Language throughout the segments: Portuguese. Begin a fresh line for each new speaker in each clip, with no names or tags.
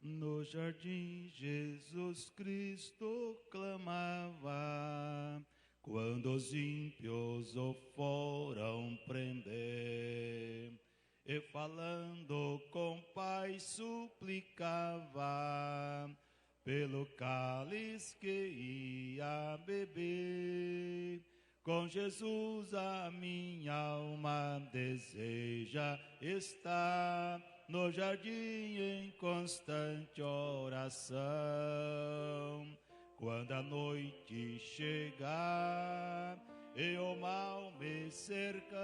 No jardim Jesus Cristo clamava, quando os ímpios o foram prender, e falando com Pai suplicava, pelo cálice que ia beber. Com Jesus a minha alma deseja estar, no jardim em constante oração. Quando a noite chegar e o mal me cercar,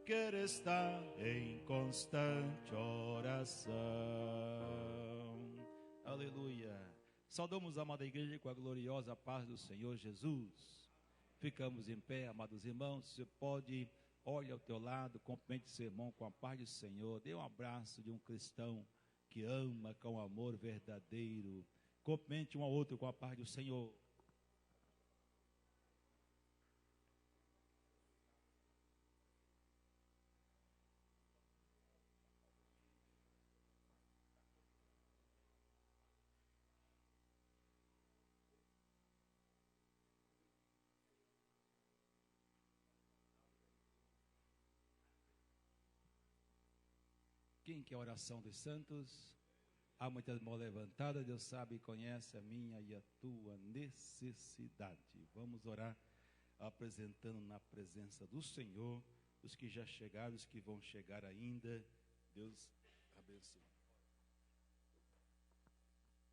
quero estar em constante oração. Aleluia. Saudamos a amada igreja com a gloriosa paz do Senhor Jesus. Ficamos em pé, amados irmãos. Você pode, olhe ao teu lado, cumprimente seu irmão com a paz do Senhor. Dê um abraço de um cristão que ama com amor verdadeiro. Cumprimente um ao outro com a paz do Senhor. Quem quer a oração dos santos? Há muitas mãos levantadas, Deus sabe e conhece a minha e a tua necessidade. Vamos orar apresentando na presença do Senhor os que já chegaram, os que vão chegar ainda. Deus abençoe.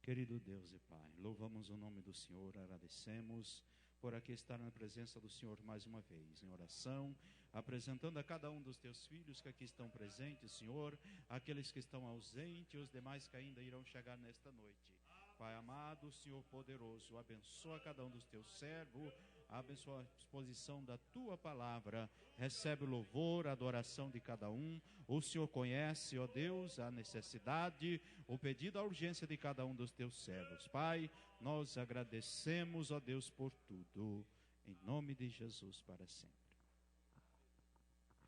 Querido Deus e Pai, louvamos o nome do Senhor, agradecemos por aqui estar na presença do Senhor mais uma vez, em oração, apresentando a cada um dos teus filhos que aqui estão presentes, Senhor, aqueles que estão ausentes e os demais que ainda irão chegar nesta noite. Pai amado, Senhor poderoso, abençoa cada um dos teus servos, abençoa a exposição da tua palavra, recebe o louvor, a adoração de cada um. O Senhor conhece, ó Deus, a necessidade, o pedido, a urgência de cada um dos teus servos. Pai, nós agradecemos, ó Deus, por tudo, em nome de Jesus para sempre.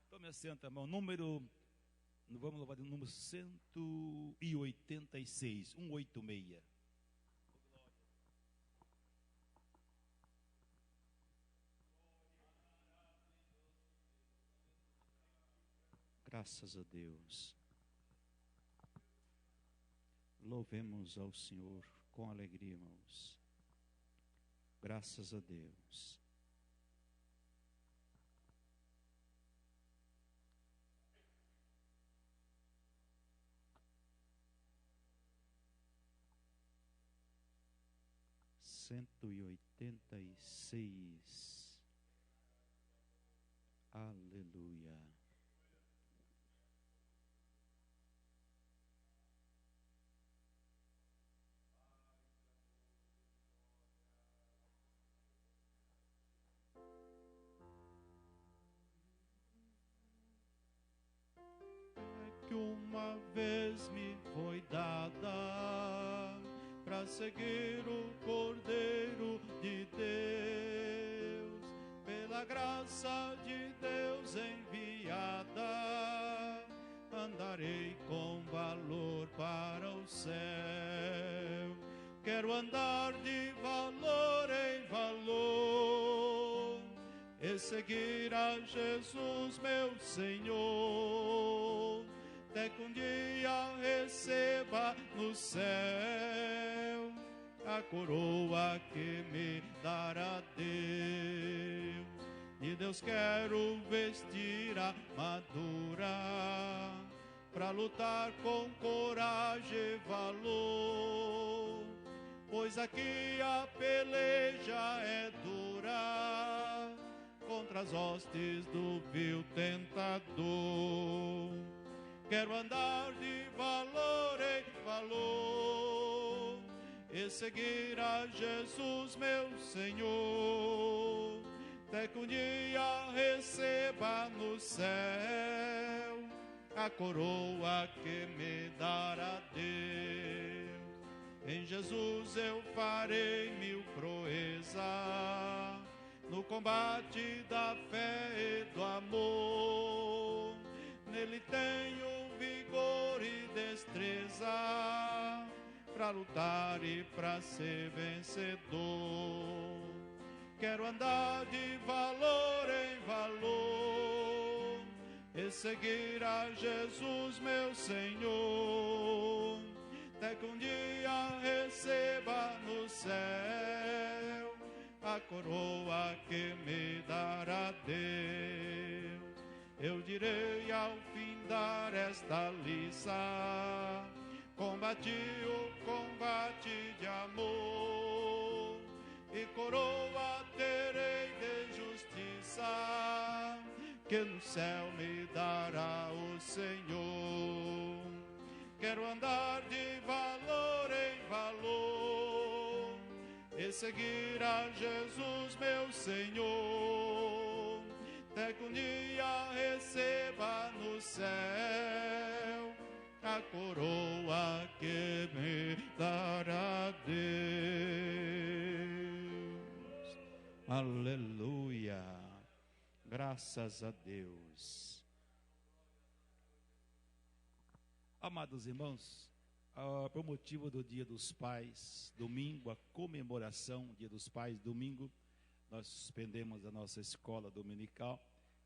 Tome assento, irmão, vamos louvar o número 186, 186. Graças a Deus. Louvemos ao Senhor com alegria, irmãos. Graças a Deus. Cento e 186. Aleluia. Que uma vez me foi dada para seguir o Cordeiro de Deus, pela graça de Deus enviada, andarei com valor para o céu. Quero andar de valor em valor e seguir a Jesus, meu Senhor, até que um dia receba no céu a coroa que me dará Deus. E Deus quero vestir a armadura para lutar com coragem e valor, pois aqui a peleja é dura contra as hostes do vil tentador. Quero andar de valor em valor e seguir a Jesus, meu Senhor, até que um dia receba no céu a coroa que me dará Deus. Em Jesus eu farei mil proezas, no combate da fé e do amor. Nele tenho vigor e destreza pra lutar e pra ser vencedor. Quero andar de valor em valor e seguir a Jesus, meu Senhor, até que um dia receba no céu a coroa que me dará Deus. Eu direi ao findar esta liça: combati o combate de amor, e coroa terei de justiça, que no céu me dará o Senhor. Quero andar de valor em valor e seguir a Jesus, meu Senhor, até que um dia receba no céu a coroa que me dará Deus. Aleluia. Graças a Deus. Amados irmãos, por motivo do Dia dos Pais, domingo, a comemoração do Dia dos Pais, domingo, nós suspendemos a nossa escola dominical,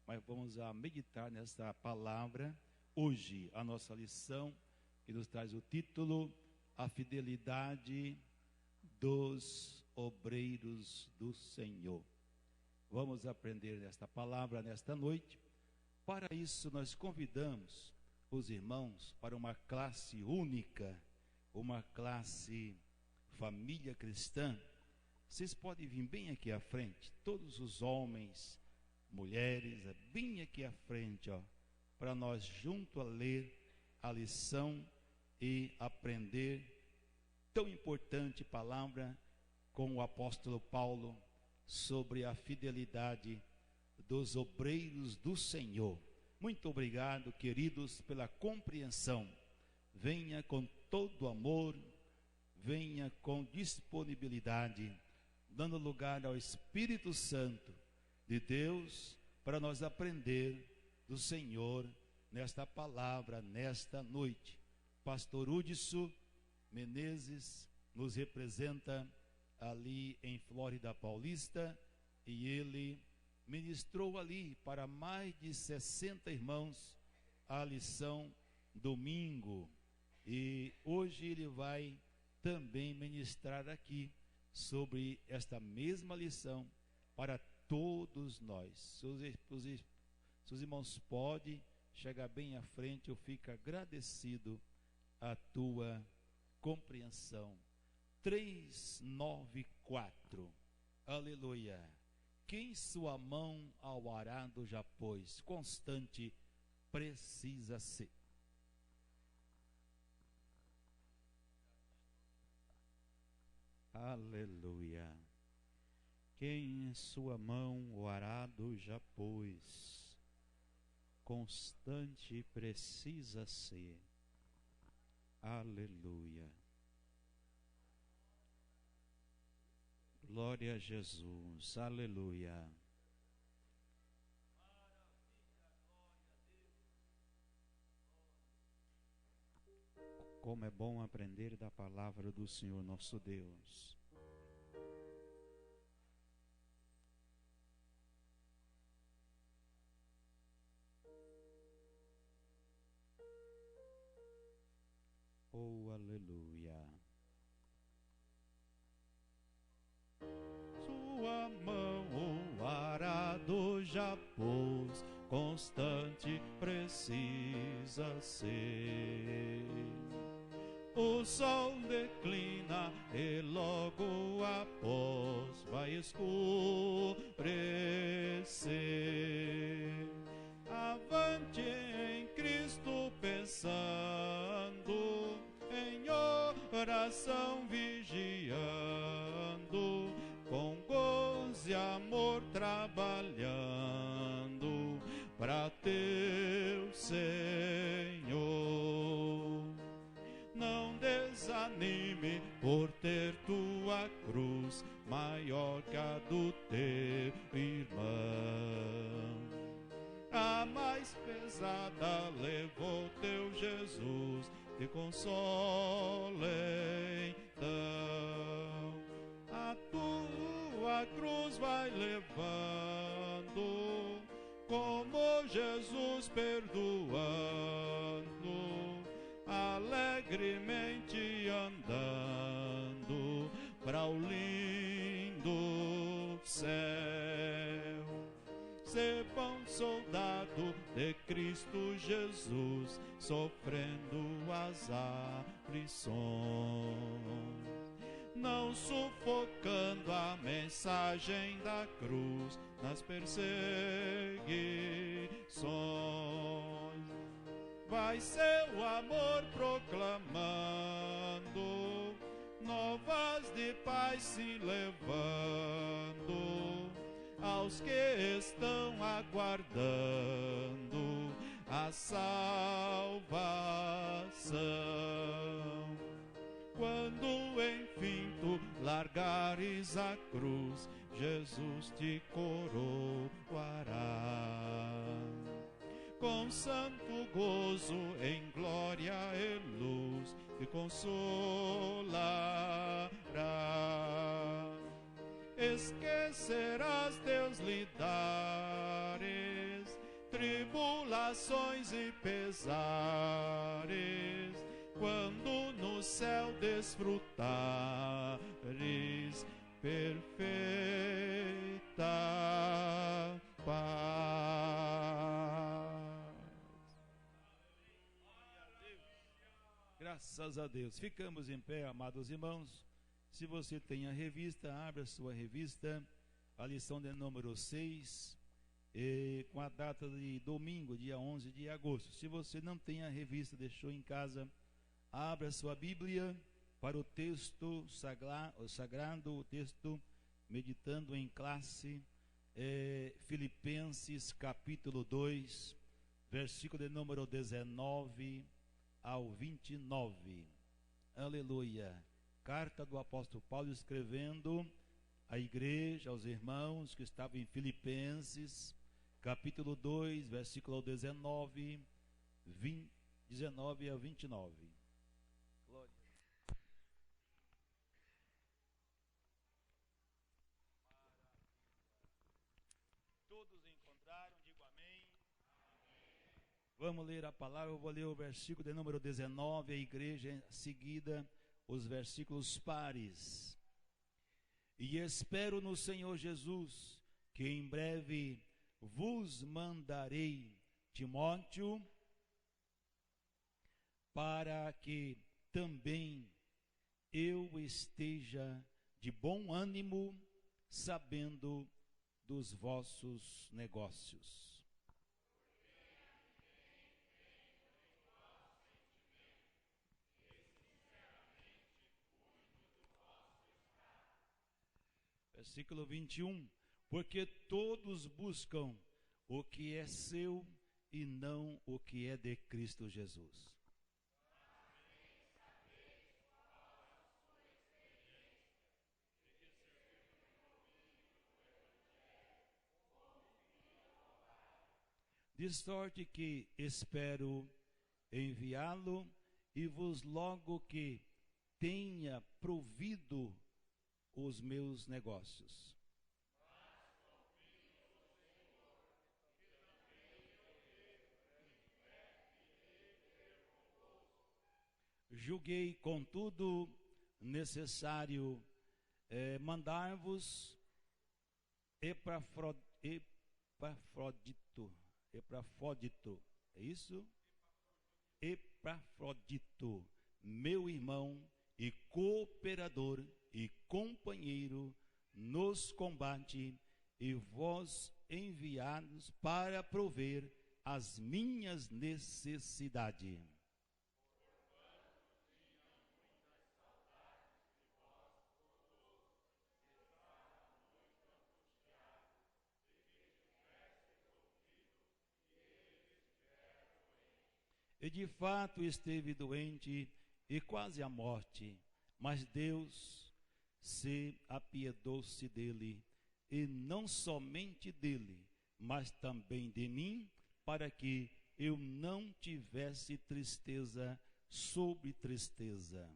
mas vamos a meditar nesta palavra. Hoje, a nossa lição, que nos traz o título: A Fidelidade dos Obreiros do Senhor. Vamos aprender esta palavra nesta noite. Para isso, nós convidamos os irmãos para uma classe única, uma classe família cristã. Vocês podem vir bem aqui à frente, todos os homens, mulheres, bem aqui à frente, para nós juntos a ler a lição e aprender tão importante palavra com o apóstolo Paulo sobre a fidelidade dos obreiros do Senhor. Muito obrigado, queridos, pela compreensão. Venha com todo amor, venha com disponibilidade, dando lugar ao Espírito Santo de Deus para nós aprender do Senhor nesta palavra, nesta noite. Pastor Hudson Menezes nos representa ali em Flórida Paulista, e ele ministrou ali para mais de 60 irmãos a lição domingo, e hoje ele vai também ministrar aqui sobre esta mesma lição para todos nós. Se os irmãos podem chegar bem à frente, eu fico agradecido a tua compreensão. 394, aleluia. Quem sua mão ao arado já pôs, constante precisa ser. Aleluia. Quem em sua mão o arado já pôs, constante precisa ser. Aleluia. Glória a Jesus, aleluia. Como é bom aprender da palavra do Senhor nosso Deus. Oh, aleluia. Sua mão o arado já pôs, constante precisa ser. O sol declina e logo após vai escurecer. Avante em Cristo pensando, em oração vigiando, com gozo e amor trabalhando para teu Senhor. Não desanime por ter tua cruz maior que a do teu irmão. A mais pesada levou teu Jesus, te consola a cruz vai levando, como Jesus perdoando, alegremente andando para o lindo céu. Ser bom soldado de Cristo Jesus, sofrendo as aflições, não sufocando a mensagem da cruz nas perseguições. Vai seu amor proclamando, novas de paz se levando, aos que estão aguardando a salvação. Quando enfim tu largares a cruz, Jesus te coroará com santo gozo, em glória e luz te consolará. Esquecerás teus lidares, tribulações e pesares, quando no céu desfrutares perfeita paz.
Graças a Deus. Ficamos em pé, amados irmãos. Se você tem a revista, abra a sua revista, a lição de número 6, com a data de domingo, dia 11 de agosto. Se você não tem a revista, deixou em casa, abra a sua Bíblia para o texto sagrado, o texto meditando em classe, Filipenses capítulo 2, versículo de número 19 ao 29. Aleluia. Carta do apóstolo Paulo escrevendo à igreja, aos irmãos que estavam em Filipenses, capítulo 2, versículo 19 a 29. Glória. Todos encontraram, digo amém. Vamos ler a palavra, eu vou ler o versículo de número 19, a igreja em seguida, os versículos pares. E espero no Senhor Jesus, que em breve vos mandarei Timóteo, para que também eu esteja de bom ânimo, sabendo dos vossos negócios. Versículo 21, porque todos buscam o que é seu e não o que é de Cristo Jesus. De sorte que espero enviá-lo e vos logo que tenha provido os meus negócios. Julguei, contudo, necessário mandar-vos Epafrodito, é isso? Epafrodito, meu irmão e cooperador e companheiro nos combate, e vós enviados para prover as minhas necessidades. E de fato esteve doente e quase à morte, mas Deus se apiedou-se dele, e não somente dele, mas também de mim, para que eu não tivesse tristeza sobre tristeza.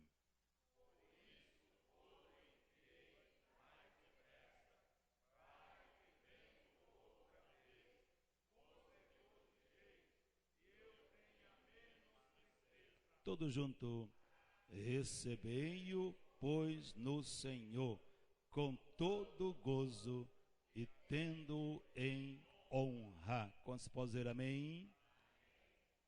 todos juntos. Recebei-o, pois, no Senhor, com todo gozo e tendo em honra. Quantos podem dizer amém?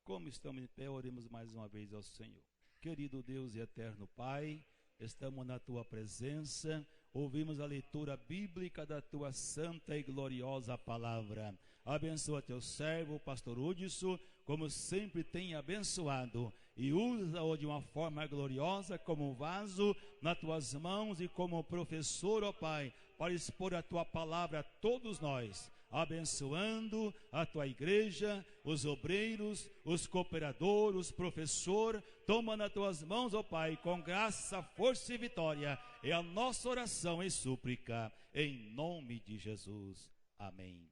Como estamos em pé, oremos mais uma vez ao Senhor. Querido Deus e eterno Pai, estamos na Tua presença, ouvimos a leitura bíblica da Tua santa e gloriosa palavra. Abençoa Teu servo, pastor Hudson, como sempre tem abençoado, e usa-o de uma forma gloriosa como vaso nas Tuas mãos e como professor, ó Pai, para expor a Tua palavra a todos nós, abençoando a Tua igreja, os obreiros, os cooperadores, os professores. Toma nas Tuas mãos, ó Pai, com graça, força e vitória, é a nossa oração e súplica, em nome de Jesus, amém.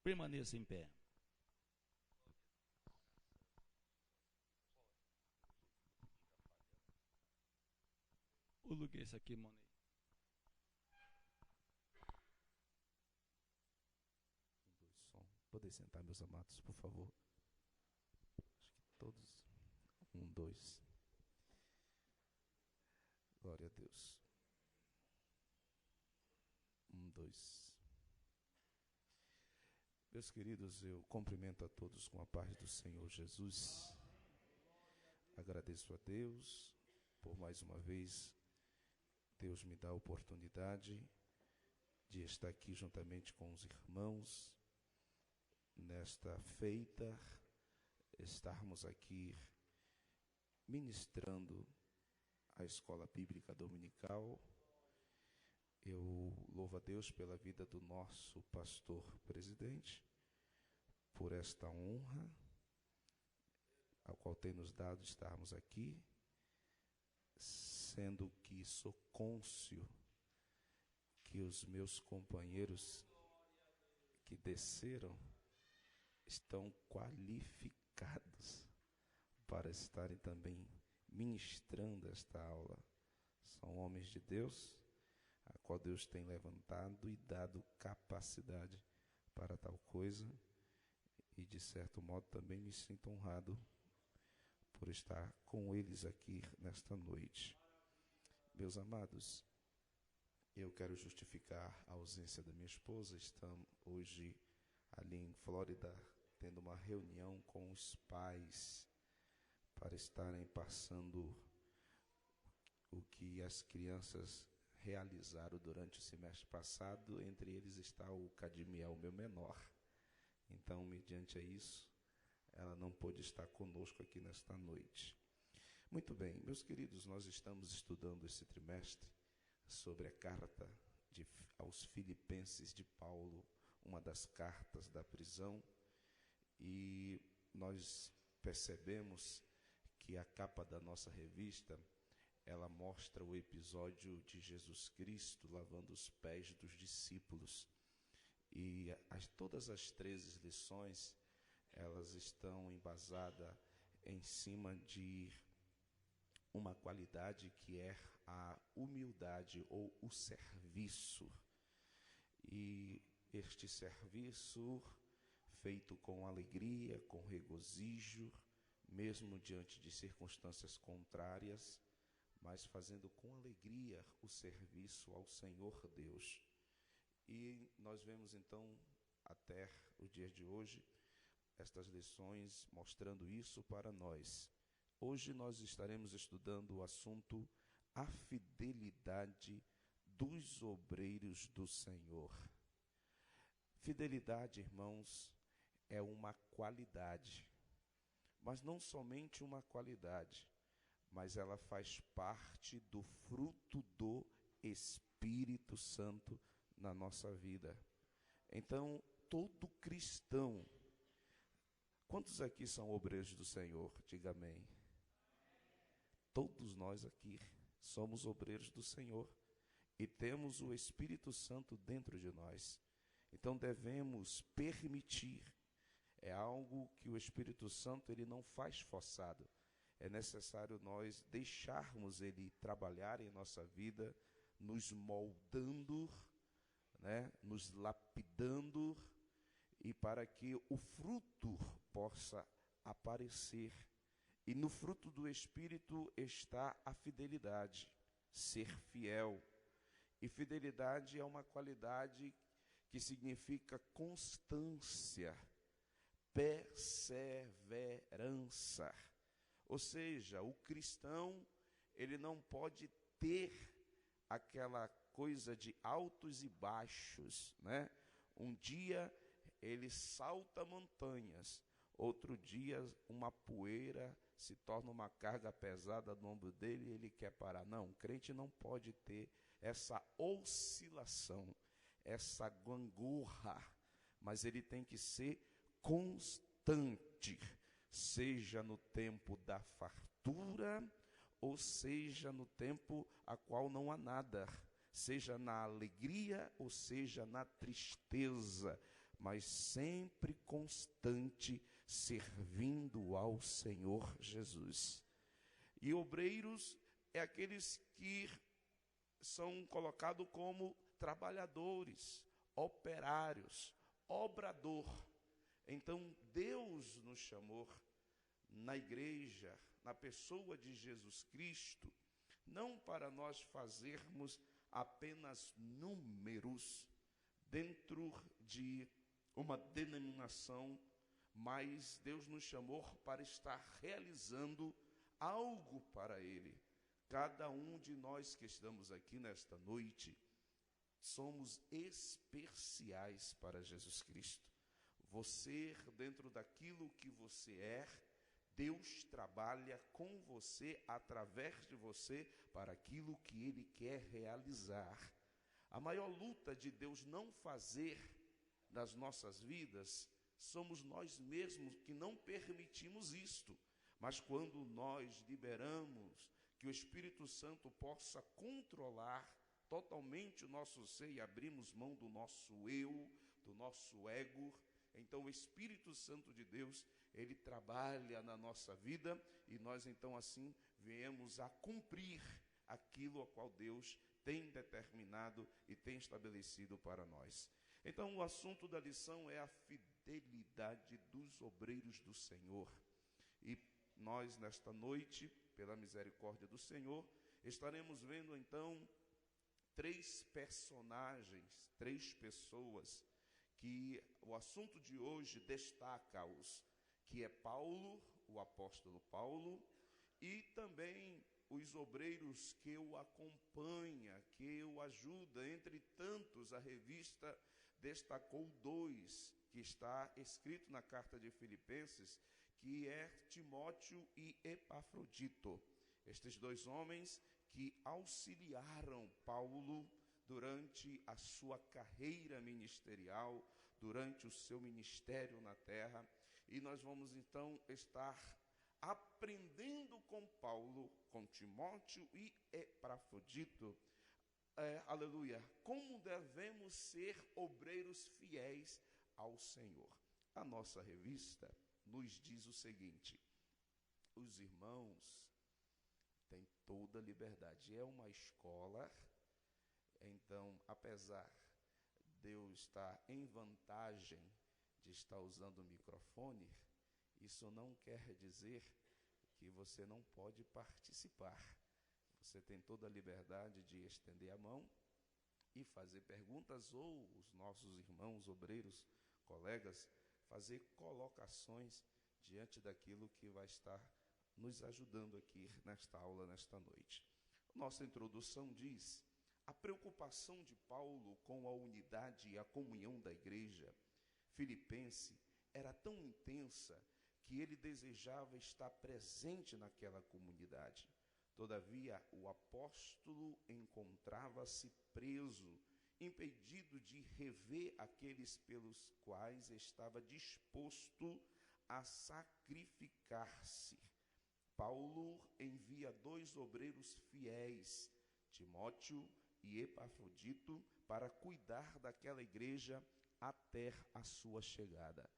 Permaneça em pé. O lugar é esse aqui, Monei.
Podem sentar, meus amados, por favor. Acho que todos. 1, 2. Glória a Deus. 1, 2. Meus queridos, eu cumprimento a todos com a paz do Senhor Jesus. Agradeço a Deus por mais uma vez. Deus me dá a oportunidade de estar aqui juntamente com os irmãos nesta feita, estarmos aqui ministrando a escola bíblica dominical. Eu louvo a Deus pela vida do nosso pastor presidente, por esta honra ao qual tem nos dado estarmos aqui, sendo que sou cônscio que os meus companheiros que desceram estão qualificados para estarem também ministrando esta aula. São homens de Deus, a qual Deus tem levantado e dado capacidade para tal coisa, e de certo modo também me sinto honrado por estar com eles aqui nesta noite. Meus amados, eu quero justificar a ausência da minha esposa. Estamos hoje ali em Flórida, tendo uma reunião com os pais para estarem passando o que as crianças realizaram durante o semestre passado. Entre eles está o Cadmiel, meu menor. Então, mediante a isso, ela não pôde estar conosco aqui nesta noite. Muito bem, meus queridos, nós estamos estudando esse trimestre sobre a carta aos Filipenses de Paulo, uma das cartas da prisão, e nós percebemos que a capa da nossa revista, ela mostra o episódio de Jesus Cristo lavando os pés dos discípulos, e todas as 13 lições, elas estão embasadas em cima de uma qualidade que é a humildade ou o serviço. E este serviço feito com alegria, com regozijo, mesmo diante de circunstâncias contrárias, mas fazendo com alegria o serviço ao Senhor Deus. E nós vemos então, até o dia de hoje, estas lições mostrando isso para nós. Hoje nós estaremos estudando o assunto a fidelidade dos obreiros do Senhor. Fidelidade, irmãos, é uma qualidade, mas não somente uma qualidade, mas ela faz parte do fruto do Espírito Santo na nossa vida. Então, todo cristão, quantos aqui são obreiros do Senhor? Diga amém. Todos nós aqui somos obreiros do Senhor e temos o Espírito Santo dentro de nós. Então devemos permitir. É algo que o Espírito Santo ele não faz forçado. É necessário nós deixarmos ele trabalhar em nossa vida, nos moldando, nos lapidando, e para que o fruto possa aparecer E no fruto do Espírito está a fidelidade, ser fiel. E fidelidade é uma qualidade que significa constância, perseverança. Ou seja, o cristão, ele não pode ter aquela coisa de altos e baixos, né? Um dia ele salta montanhas, outro dia uma poeira se torna uma carga pesada no ombro dele e ele quer parar. Não, o crente não pode ter essa oscilação, essa gangorra, mas ele tem que ser constante, seja no tempo da fartura, ou seja no tempo a qual não há nada, seja na alegria, ou seja na tristeza, mas sempre constante, servindo ao Senhor Jesus. E obreiros é aqueles que são colocados como trabalhadores, operários, obrador. Então Deus nos chamou na igreja, na pessoa de Jesus Cristo, não para nós fazermos apenas números dentro de uma denominação, mas Deus nos chamou para estar realizando algo para Ele. Cada um de nós que estamos aqui nesta noite, somos especiais para Jesus Cristo. Você, dentro daquilo que você é, Deus trabalha com você, através de você, para aquilo que Ele quer realizar. A maior luta de Deus não fazer nas nossas vidas, somos nós mesmos que não permitimos isto. Mas quando nós liberamos que o Espírito Santo possa controlar totalmente o nosso ser e abrimos mão do nosso eu, do nosso ego, então o Espírito Santo de Deus, ele trabalha na nossa vida e nós então assim viemos a cumprir aquilo a qual Deus tem determinado e tem estabelecido para nós. Então o assunto da lição é a fidelidade dos obreiros do Senhor. E nós nesta noite, pela misericórdia do Senhor, estaremos vendo então três personagens, três pessoas, que o assunto de hoje destaca-os, que é Paulo, o apóstolo Paulo, e também os obreiros que o acompanham, que o ajudam. Entre tantos, a revista destacou dois, que está escrito na carta de Filipenses, que é Timóteo e Epafrodito. Estes dois homens que auxiliaram Paulo durante a sua carreira ministerial, durante o seu ministério na terra. E nós vamos então estar aprendendo com Paulo, com Timóteo e Epafrodito, aleluia, como devemos ser obreiros fiéis ao Senhor. A nossa revista nos diz o seguinte: os irmãos têm toda a liberdade, é uma escola, então, apesar de eu estar em vantagem de estar usando o microfone, isso não quer dizer que você não pode participar. Você tem toda a liberdade de estender a mão e fazer perguntas, ou os nossos irmãos obreiros, colegas, fazer colocações diante daquilo que vai estar nos ajudando aqui nesta aula, nesta noite. Nossa introdução diz: a preocupação de Paulo com a unidade e a comunhão da igreja filipense era tão intensa que ele desejava estar presente naquela comunidade. Todavia, o apóstolo encontrava-se preso, impedido de rever aqueles pelos quais estava disposto a sacrificar-se. Paulo envia dois obreiros fiéis, Timóteo e Epafrodito, para cuidar daquela igreja até a sua chegada.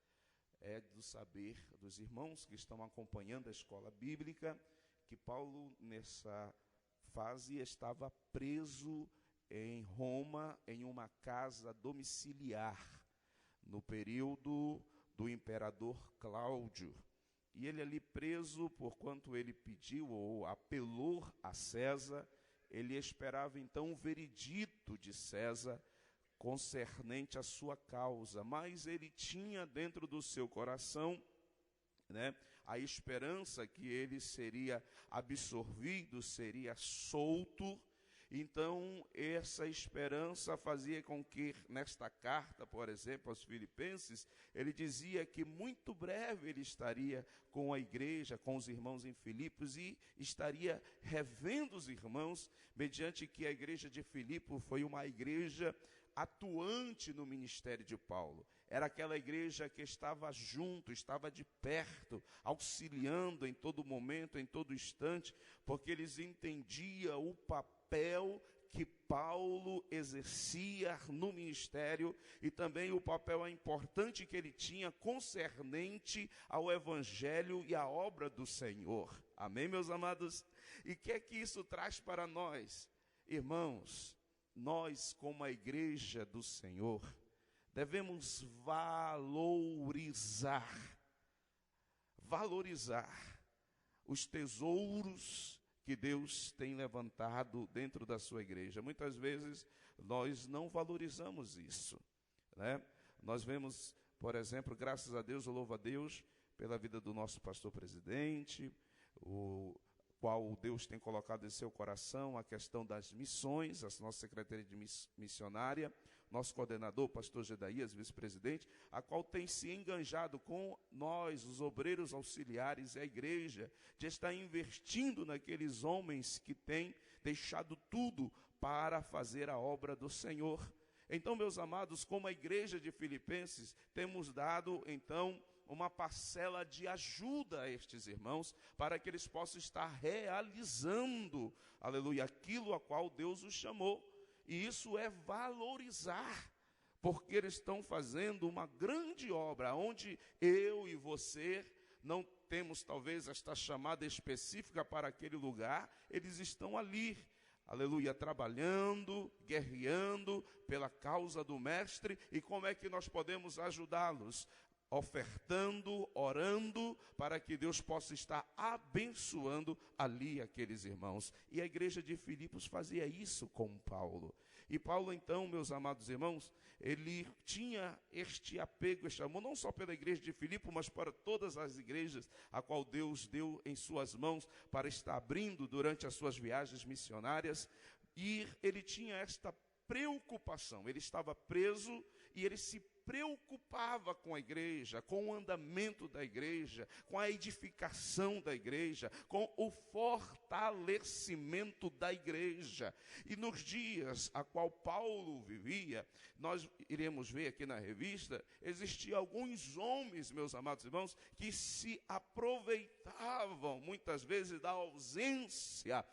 É do saber dos irmãos que estão acompanhando a escola bíblica que Paulo, nessa fase, estava preso em Roma, em uma casa domiciliar, no período do imperador Cláudio. e ele ali preso, porquanto ele pediu ou apelou a César, ele esperava então o veredito de César concernente à sua causa, mas ele tinha dentro do seu coração, né, a esperança que ele seria absorvido, seria solto. Então, essa esperança fazia com que, nesta carta, por exemplo, aos Filipenses, ele dizia que muito breve ele estaria com a igreja, com os irmãos em Filipos, e estaria revendo os irmãos, mediante que a igreja de Filipe foi uma igreja atuante no ministério de Paulo. Era aquela igreja que estava junto, estava de perto, auxiliando em todo momento, em todo instante, porque eles entendiam o papel que Paulo exercia no ministério e também o papel importante que ele tinha concernente ao evangelho e à obra do Senhor. Amém, meus amados? E o que é que isso traz para nós? Irmãos, nós, como a igreja do Senhor, devemos valorizar os tesouros que Deus tem levantado dentro da sua igreja. Muitas vezes nós não valorizamos isso, né? Nós vemos, por exemplo, graças a Deus, eu louvo a Deus pela vida do nosso pastor presidente, o qual Deus tem colocado em seu coração a questão das missões, a nossa secretaria de missionária, nosso coordenador, pastor Gedaías, vice-presidente, a qual tem se enganjado com nós, os obreiros auxiliares e a igreja, de estar investindo naqueles homens que têm deixado tudo para fazer a obra do Senhor. Então, meus amados, como a igreja de Filipenses, temos dado, então, uma parcela de ajuda a estes irmãos, para que eles possam estar realizando, aleluia, aquilo a qual Deus os chamou. E isso é valorizar, porque eles estão fazendo uma grande obra, onde eu e você não temos talvez esta chamada específica para aquele lugar, eles estão ali, aleluia, trabalhando, guerreando pela causa do Mestre. E como é que nós podemos ajudá-los? Ofertando, orando, para que Deus possa estar abençoando ali aqueles irmãos. E a igreja de Filipos fazia isso com Paulo. E Paulo, então, meus amados irmãos, ele tinha este apego, este amor, não só pela igreja de Filipos, mas para todas as igrejas, a qual Deus deu em suas mãos para estar abrindo durante as suas viagens missionárias. E ele tinha esta preocupação, ele estava preso e ele se preocupava com a igreja, com o andamento da igreja, com a edificação da igreja, com o fortalecimento da igreja. E nos dias a qual Paulo vivia, nós iremos ver aqui na revista, existiam alguns homens, meus amados irmãos, que se aproveitavam muitas vezes da ausência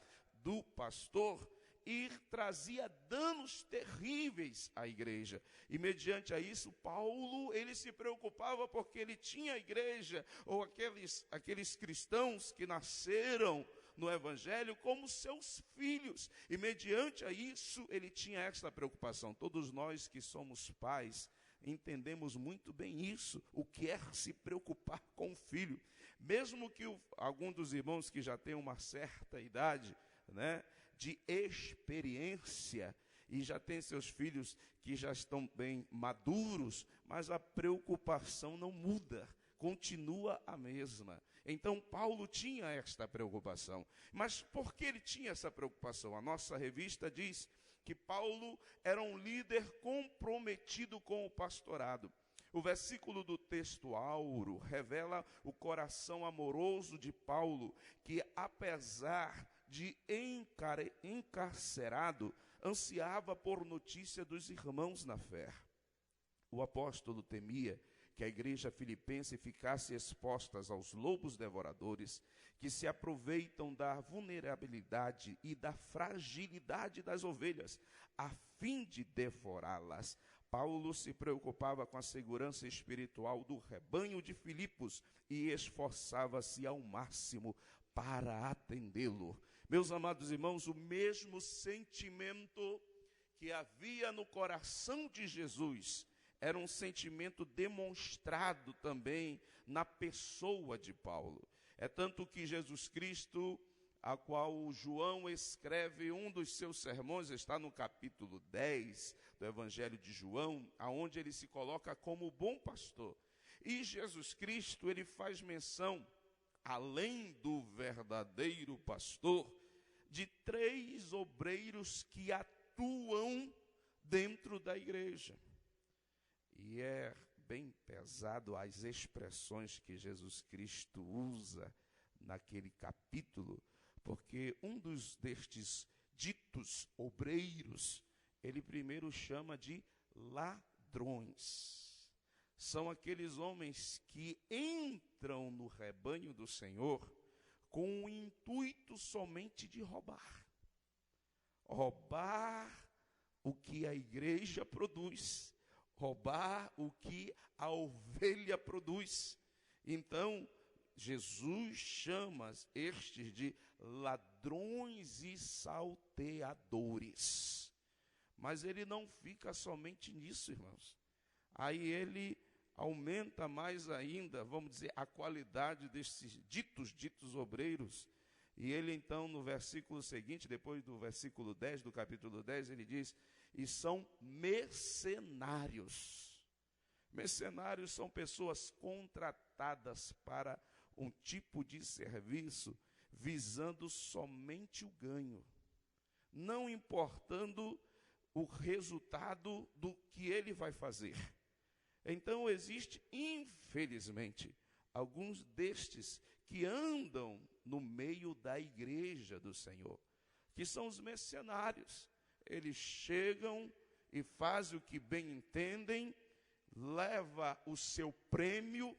do pastor e trazia danos terríveis à igreja. E mediante a isso, Paulo, ele se preocupava porque ele tinha a igreja, ou aqueles cristãos que nasceram no evangelho como seus filhos. E mediante a isso, ele tinha esta preocupação. Todos nós que somos pais, entendemos muito bem isso, o que é se preocupar com o filho. Mesmo que algum dos irmãos que já tem uma certa idade, né, de experiência, e já tem seus filhos que já estão bem maduros, mas a preocupação não muda, continua a mesma. Então Paulo tinha esta preocupação. Mas por que ele tinha essa preocupação? A nossa revista diz que Paulo era um líder comprometido com o pastorado. O versículo do texto áureo revela o coração amoroso de Paulo, que apesar de encarcerado, ansiava por notícia dos irmãos na fé. O apóstolo temia que a igreja filipense ficasse exposta aos lobos devoradores, que se aproveitam da vulnerabilidade e da fragilidade das ovelhas, a fim de devorá-las. Paulo se preocupava com a segurança espiritual do rebanho de Filipos e esforçava-se ao máximo para atendê-lo. Meus amados irmãos, o mesmo sentimento que havia no coração de Jesus era um sentimento demonstrado também na pessoa de Paulo. É tanto que Jesus Cristo, a qual João escreve um dos seus sermões, está no capítulo 10 do Evangelho de João, aonde ele se coloca como bom pastor. E Jesus Cristo, ele faz menção, além do verdadeiro pastor, de 3 obreiros que atuam dentro da igreja. E é bem pesado as expressões que Jesus Cristo usa naquele capítulo, porque um destes ditos obreiros, ele primeiro chama de ladrões. São aqueles homens que entram no rebanho do Senhor com o intuito somente de roubar. Roubar o que a igreja produz, roubar o que a ovelha produz. Então, Jesus chama estes de ladrões e salteadores. Mas ele não fica somente nisso, irmãos. Aí ele aumenta mais ainda, vamos dizer, a qualidade desses ditos obreiros. E ele então, no versículo seguinte, depois do versículo 10, do capítulo 10, ele diz, e são mercenários. Mercenários são pessoas contratadas para um tipo de serviço visando somente o ganho, não importando o resultado do que ele vai fazer. Então existe, infelizmente, alguns destes que andam no meio da igreja do Senhor, que são os mercenários. Eles chegam e fazem o que bem entendem, leva o seu prêmio,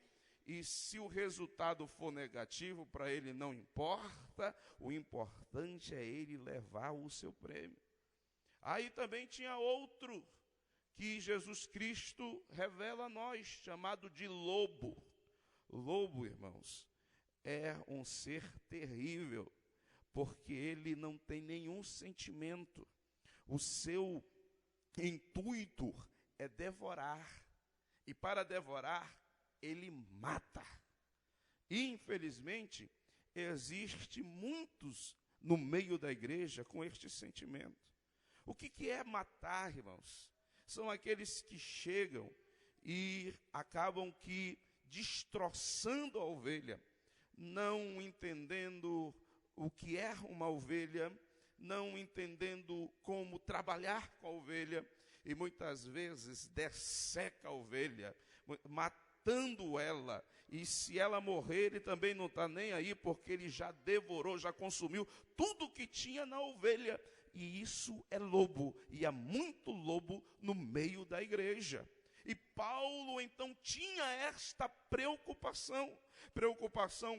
e se o resultado for negativo, para ele não importa, o importante é ele levar o seu prêmio. Aí também tinha outro que Jesus Cristo revela a nós, chamado de lobo. Lobo, irmãos, é um ser terrível, porque ele não tem nenhum sentimento. O seu intuito é devorar, e para devorar, ele mata. Infelizmente, existe muitos no meio da igreja com este sentimento. O que é matar, irmãos? São aqueles que chegam e acabam que destroçando a ovelha, não entendendo o que é uma ovelha, não entendendo como trabalhar com a ovelha, e muitas vezes desseca a ovelha, matando ela, e se ela morrer, ele também não está nem aí, porque ele já devorou, já consumiu tudo que tinha na ovelha. E isso é lobo, e há muito lobo no meio da igreja. E Paulo então tinha esta preocupação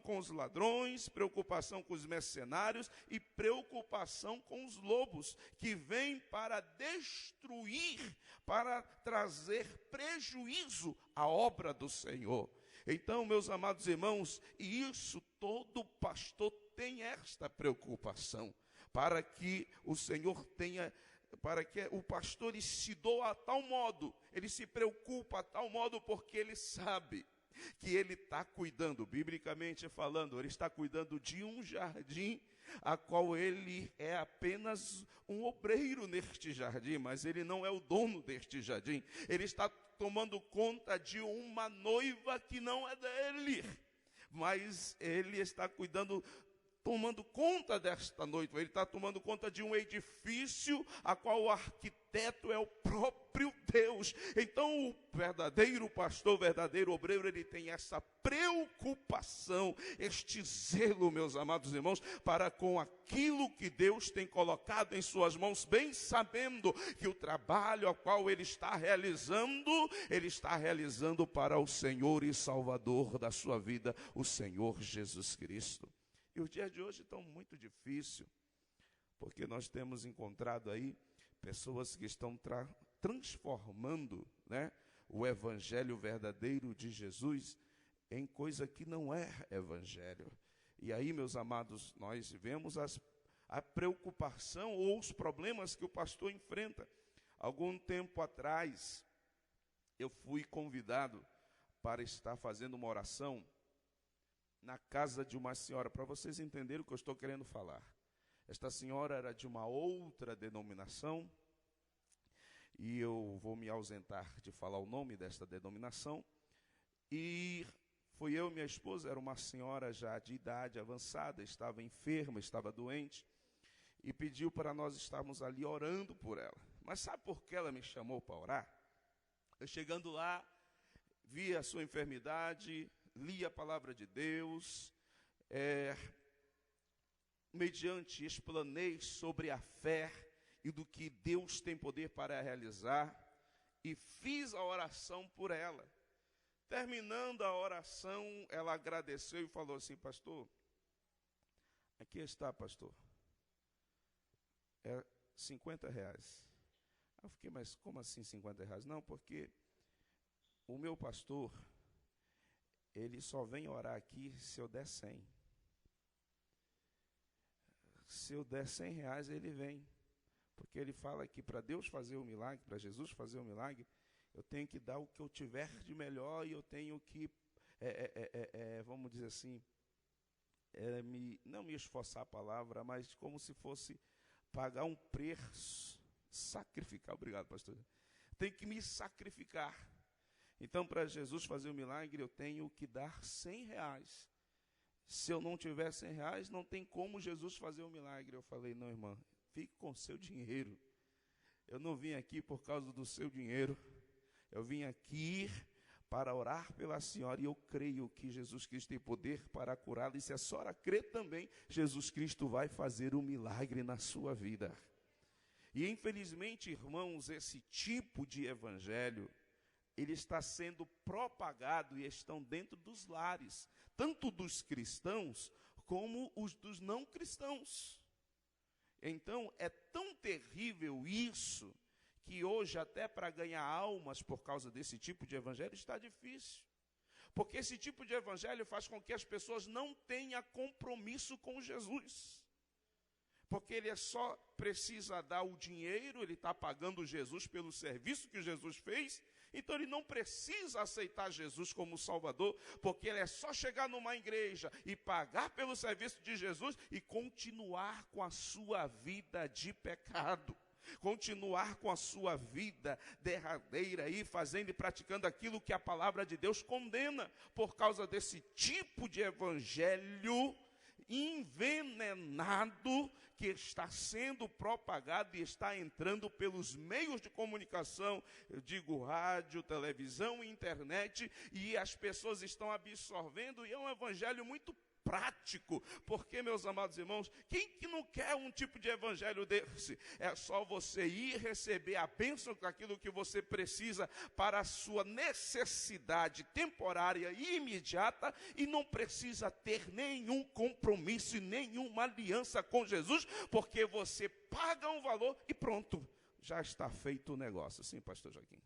com os ladrões, preocupação com os mercenários e preocupação com os lobos, que vêm para destruir, para trazer prejuízo à obra do Senhor. Então, meus amados irmãos, e isso todo pastor tem esta preocupação, para que o Senhor tenha, para que o pastor ele se doa a tal modo, ele se preocupa a tal modo, porque ele sabe que ele está cuidando, biblicamente falando, ele está cuidando de um jardim, a qual ele é apenas um obreiro neste jardim, mas ele não é o dono deste jardim. Ele está tomando conta de uma noiva que não é dele, mas ele está tomando conta desta noite. Ele está tomando conta de um edifício a qual o arquiteto é o próprio Deus. Então o verdadeiro pastor, o verdadeiro obreiro, ele tem essa preocupação, este zelo, meus amados irmãos, para com aquilo que Deus tem colocado em suas mãos, bem sabendo que o trabalho ao qual ele está realizando para o Senhor e Salvador da sua vida, o Senhor Jesus Cristo. E os dias de hoje estão muito difíceis, porque nós temos encontrado aí pessoas que estão transformando, né, o evangelho verdadeiro de Jesus em coisa que não é evangelho. E aí, meus amados, nós vemos a preocupação ou os problemas que o pastor enfrenta. Algum tempo atrás, eu fui convidado para estar fazendo uma oração na casa de uma senhora, para vocês entenderem o que eu estou querendo falar. Esta senhora era de uma outra denominação, e eu vou me ausentar de falar o nome desta denominação, e fui eu e minha esposa, era uma senhora já de idade avançada, estava enferma, estava doente, e pediu para nós estarmos ali orando por ela. Mas sabe por que ela me chamou para orar? Eu chegando lá, vi a sua enfermidade, li a palavra de Deus, mediante explanei sobre a fé e do que Deus tem poder para realizar, e fiz a oração por ela. Terminando a oração, ela agradeceu e falou assim: pastor, aqui está, pastor, é R$50. Eu fiquei, mas como assim R$50? Não, porque o meu pastor, ele só vem orar aqui se eu der 100. Se eu der R$100, ele vem. Porque ele fala que para Deus fazer o milagre, para Jesus fazer o milagre, eu tenho que dar o que eu tiver de melhor, e eu tenho que, vamos dizer assim, não me esforçar a palavra, mas como se fosse pagar um preço, sacrificar. Obrigado, pastor. Tenho que me sacrificar. Então, para Jesus fazer o milagre, eu tenho que dar R$100. Se eu não tiver R$100, não tem como Jesus fazer o milagre. Eu falei: não, irmã, fique com o seu dinheiro. Eu não vim aqui por causa do seu dinheiro. Eu vim aqui para orar pela senhora, e eu creio que Jesus Cristo tem poder para curá-la. E se a senhora crê também, Jesus Cristo vai fazer um milagre na sua vida. E infelizmente, irmãos, esse tipo de evangelho, ele está sendo propagado e estão dentro dos lares, tanto dos cristãos como os dos não cristãos. Então, é tão terrível isso, que hoje até para ganhar almas por causa desse tipo de evangelho está difícil. Porque esse tipo de evangelho faz com que as pessoas não tenham compromisso com Jesus. Porque ele só precisa dar o dinheiro, ele está pagando Jesus pelo serviço que Jesus fez, então ele não precisa aceitar Jesus como Salvador, porque ele é só chegar numa igreja e pagar pelo serviço de Jesus e continuar com a sua vida de pecado. Continuar com a sua vida derradeira aí, fazendo e praticando aquilo que a palavra de Deus condena, por causa desse tipo de evangelho envenenado que está sendo propagado e está entrando pelos meios de comunicação, eu digo rádio, televisão e internet, e as pessoas estão absorvendo, e é um evangelho muito prático, porque, meus amados irmãos, quem que não quer um tipo de evangelho desse? É só você ir receber a bênção daquilo que você precisa para a sua necessidade temporária e imediata, e não precisa ter nenhum compromisso e nenhuma aliança com Jesus, porque você paga um valor e pronto, já está feito o negócio. Sim, pastor Joaquim.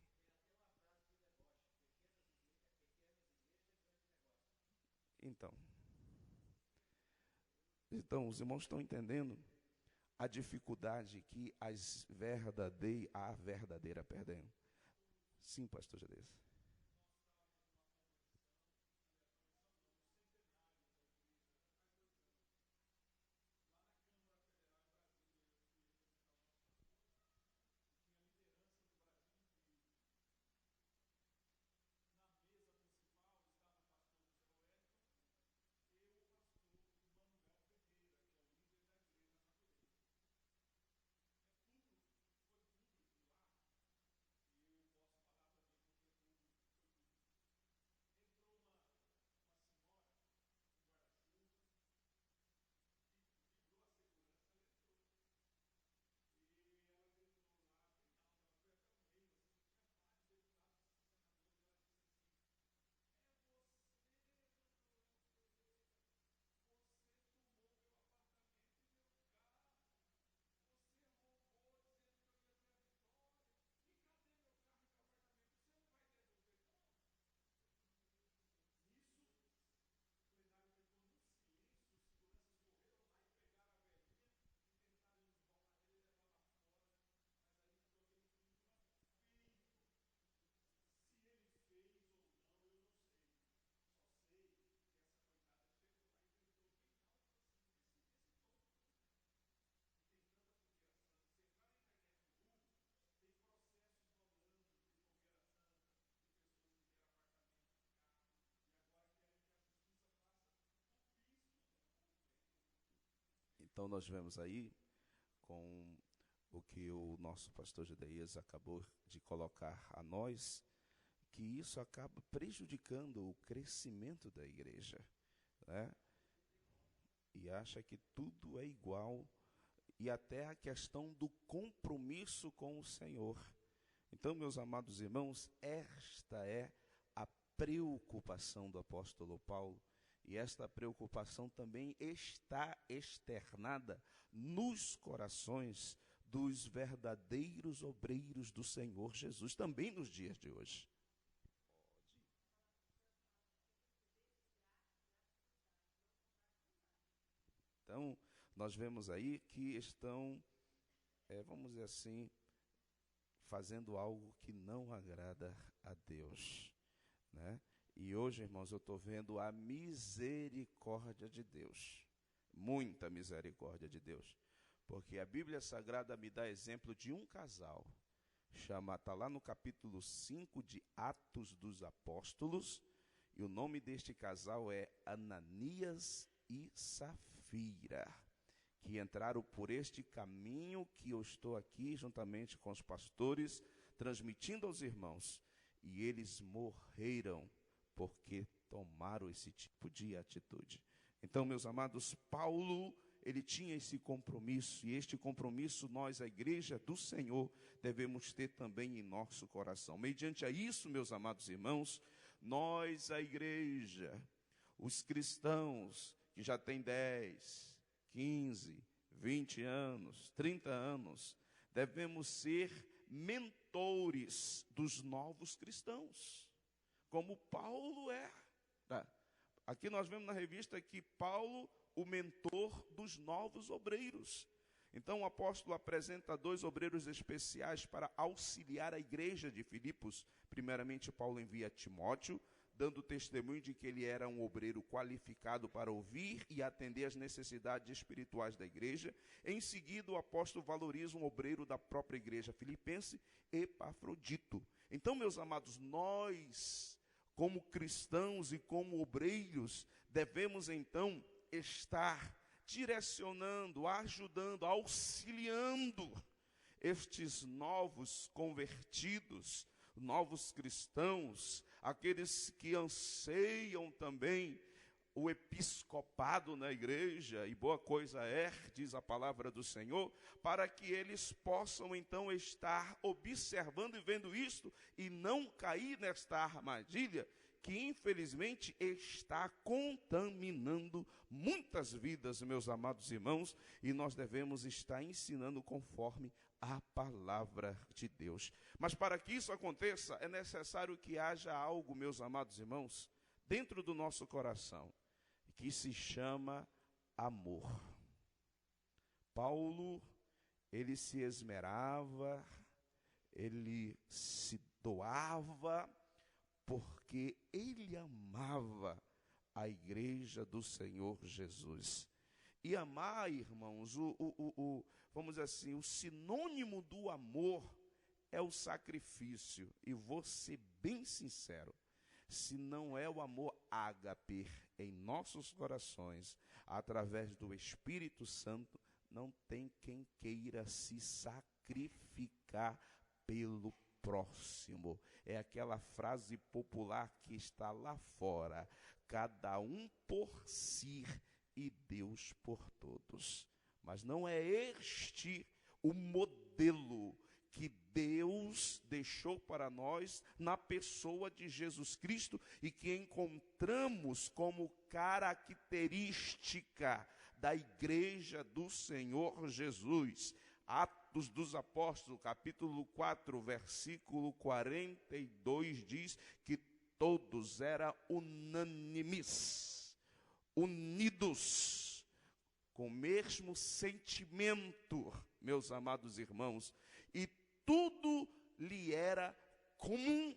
Então, os irmãos estão entendendo a dificuldade que a verdadeira, perdão. Sim, pastor Jadez. Então nós vemos aí, com o que o nosso pastor Gedeias acabou de colocar a nós, que isso acaba prejudicando o crescimento da igreja, né? E acha que tudo é igual, e até a questão do compromisso com o Senhor. Então, meus amados irmãos, esta é a preocupação do apóstolo Paulo, e esta preocupação também está externada nos corações dos verdadeiros obreiros do Senhor Jesus, também nos dias de hoje. Então, nós vemos aí que estão, vamos dizer assim, fazendo algo que não agrada a Deus, né? E hoje, irmãos, eu estou vendo a misericórdia de Deus, muita misericórdia de Deus, porque a Bíblia Sagrada me dá exemplo de um casal, está lá no capítulo 5 de Atos dos Apóstolos, e o nome deste casal é Ananias e Safira, que entraram por este caminho que eu estou aqui, juntamente com os pastores, transmitindo aos irmãos, e eles morreram, porque tomaram esse tipo de atitude. Então, meus amados, Paulo, ele tinha esse compromisso, e este compromisso nós, a igreja do Senhor, devemos ter também em nosso coração. Mediante a isso, meus amados irmãos, nós, a igreja, os cristãos que já têm 10, 15, 20 anos, 30 anos, devemos ser mentores dos novos cristãos, como Paulo é. Aqui nós vemos na revista que Paulo, o mentor dos novos obreiros. Então o apóstolo apresenta 2 obreiros especiais para auxiliar a igreja de Filipos. Primeiramente, Paulo envia Timóteo, dando testemunho de que ele era um obreiro qualificado para ouvir e atender às necessidades espirituais da igreja. Em seguida, o apóstolo valoriza um obreiro da própria igreja filipense, Epafrodito. Então, meus amados, nós, como cristãos e como obreiros, devemos então estar direcionando, ajudando, auxiliando estes novos convertidos, novos cristãos, aqueles que anseiam também o episcopado na igreja, e boa coisa é, diz a palavra do Senhor, para que eles possam então estar observando e vendo isto, e não cair nesta armadilha, que infelizmente está contaminando muitas vidas, meus amados irmãos, e nós devemos estar ensinando conforme a palavra de Deus. Mas para que isso aconteça, é necessário que haja algo, meus amados irmãos, dentro do nosso coração, que se chama amor. Paulo, ele se esmerava, ele se doava, porque ele amava a igreja do Senhor Jesus. E amar, irmãos, vamos dizer assim, o sinônimo do amor é o sacrifício. E vou ser bem sincero, se não é o amor ágape em nossos corações, através do Espírito Santo, não tem quem queira se sacrificar pelo próximo. É aquela frase popular que está lá fora: cada um por si e Deus por todos. Mas não é este o modelo que Deus deixou para nós na pessoa de Jesus Cristo, e que encontramos como característica da igreja do Senhor Jesus. Atos dos Apóstolos, capítulo 4, versículo 42, diz que todos eram unânimes, unidos, com o mesmo sentimento, meus amados irmãos, e tudo lhe era comum.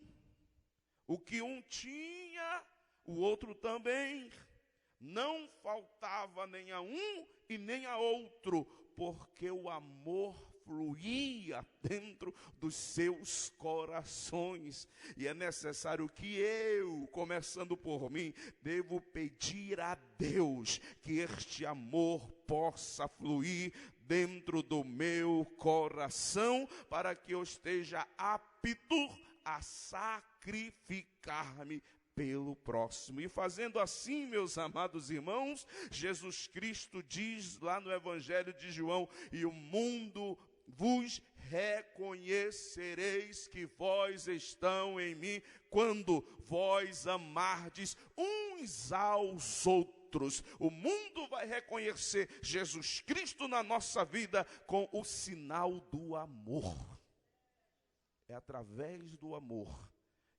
O que um tinha, o outro também. Não faltava nem a um e nem a outro, porque o amor fluía dentro dos seus corações. E é necessário que eu, começando por mim, devo pedir a Deus que este amor possa fluir dentro do meu coração, para que eu esteja apto a sacrificar-me pelo próximo. E fazendo assim, meus amados irmãos, Jesus Cristo diz lá no Evangelho de João: e o mundo vos reconhecereis que vós estão em mim, quando vós amardes uns aos outros. O mundo vai reconhecer Jesus Cristo na nossa vida com o sinal do amor. É através do amor